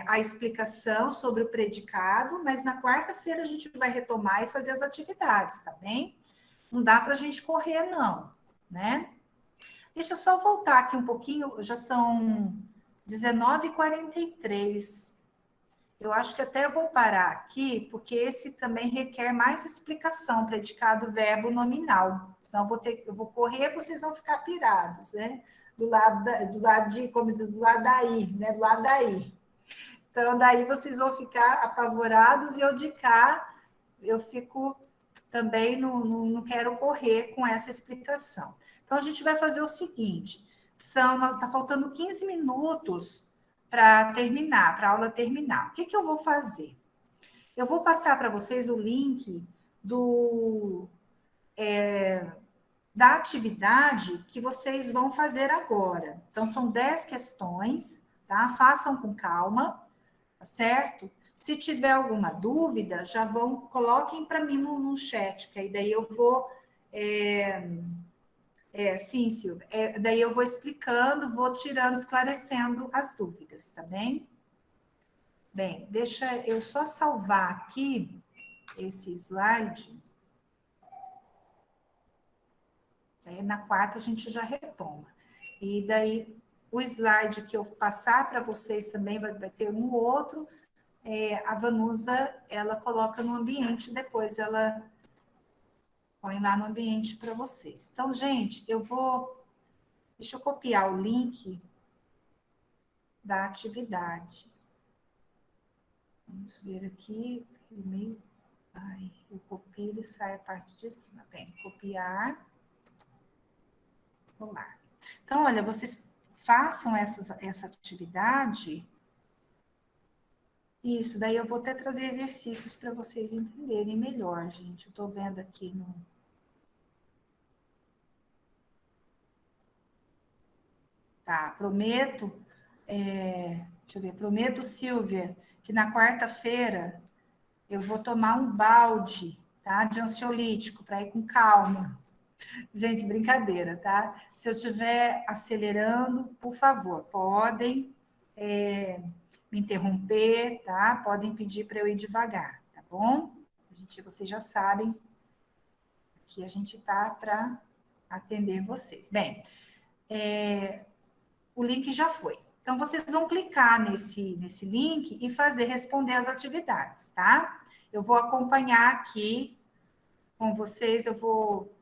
A explicação sobre o predicado, mas na quarta-feira a gente vai retomar e fazer as atividades, tá bem? Não dá para a gente correr, não, né? Deixa eu só voltar aqui um pouquinho, já são 19h43. Eu acho que até vou parar aqui, porque esse também requer mais explicação, predicado verbo nominal. Senão eu vou correr, vocês vão ficar pirados, né? Do lado de, como diz, do lado daí, né? Do lado daí. Então, daí vocês vão ficar apavorados e eu de cá, eu fico também, não quero correr com essa explicação. Então, a gente vai fazer o seguinte, está faltando 15 minutos para terminar, para a aula terminar. O que eu vou fazer? Eu vou passar para vocês o link da atividade que vocês vão fazer agora. Então, são 10 questões, tá? Façam com calma, tá certo? Se tiver alguma dúvida, coloquem para mim no chat, que aí daí eu vou. Sim, Silvia. Daí eu vou explicando, vou tirando, esclarecendo as dúvidas, tá bem? Bem, deixa eu só salvar aqui esse slide. Na quarta a gente já retoma. E daí o slide que eu passar para vocês também vai ter um outro. A Vanusa, ela coloca no ambiente, depois ela põe lá no ambiente para vocês. Então, gente, deixa eu copiar o link da atividade. Vamos ver aqui, e-mail. Eu copio e sai a parte de cima. Bem, copiar. Vamos lá. Então, olha, vocês façam essa atividade Isso, daí eu vou até trazer exercícios para vocês entenderem melhor, gente. Eu estou vendo aqui no... Tá, prometo, deixa eu ver, prometo, Silvia, que na quarta-feira eu vou tomar um balde, tá, de ansiolítico, para ir com calma. Gente, brincadeira, tá? Se eu estiver acelerando, por favor, podem me interromper, tá? Podem pedir para eu ir devagar, tá bom? Vocês já sabem que a gente tá para atender vocês. Bem, o link já foi. Então, vocês vão clicar nesse link e fazer responder as atividades, tá? Eu vou acompanhar aqui com vocês, eu vou...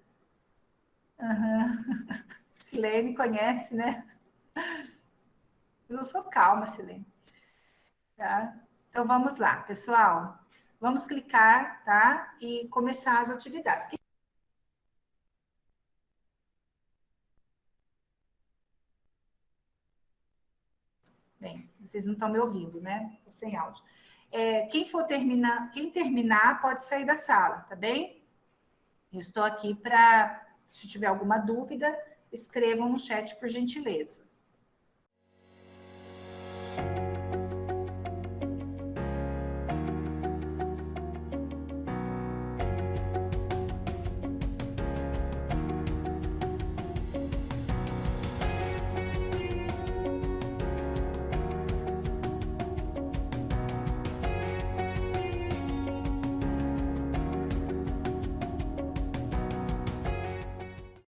Silene conhece, né? Eu sou calma, Silene. Tá? Então, vamos lá, pessoal. Vamos clicar, tá? E começar as atividades. Bem, vocês não estão me ouvindo, né? Tô sem áudio. Quem terminar pode sair da sala, tá bem? Eu estou aqui para, se tiver alguma dúvida, escrevam no chat, por gentileza.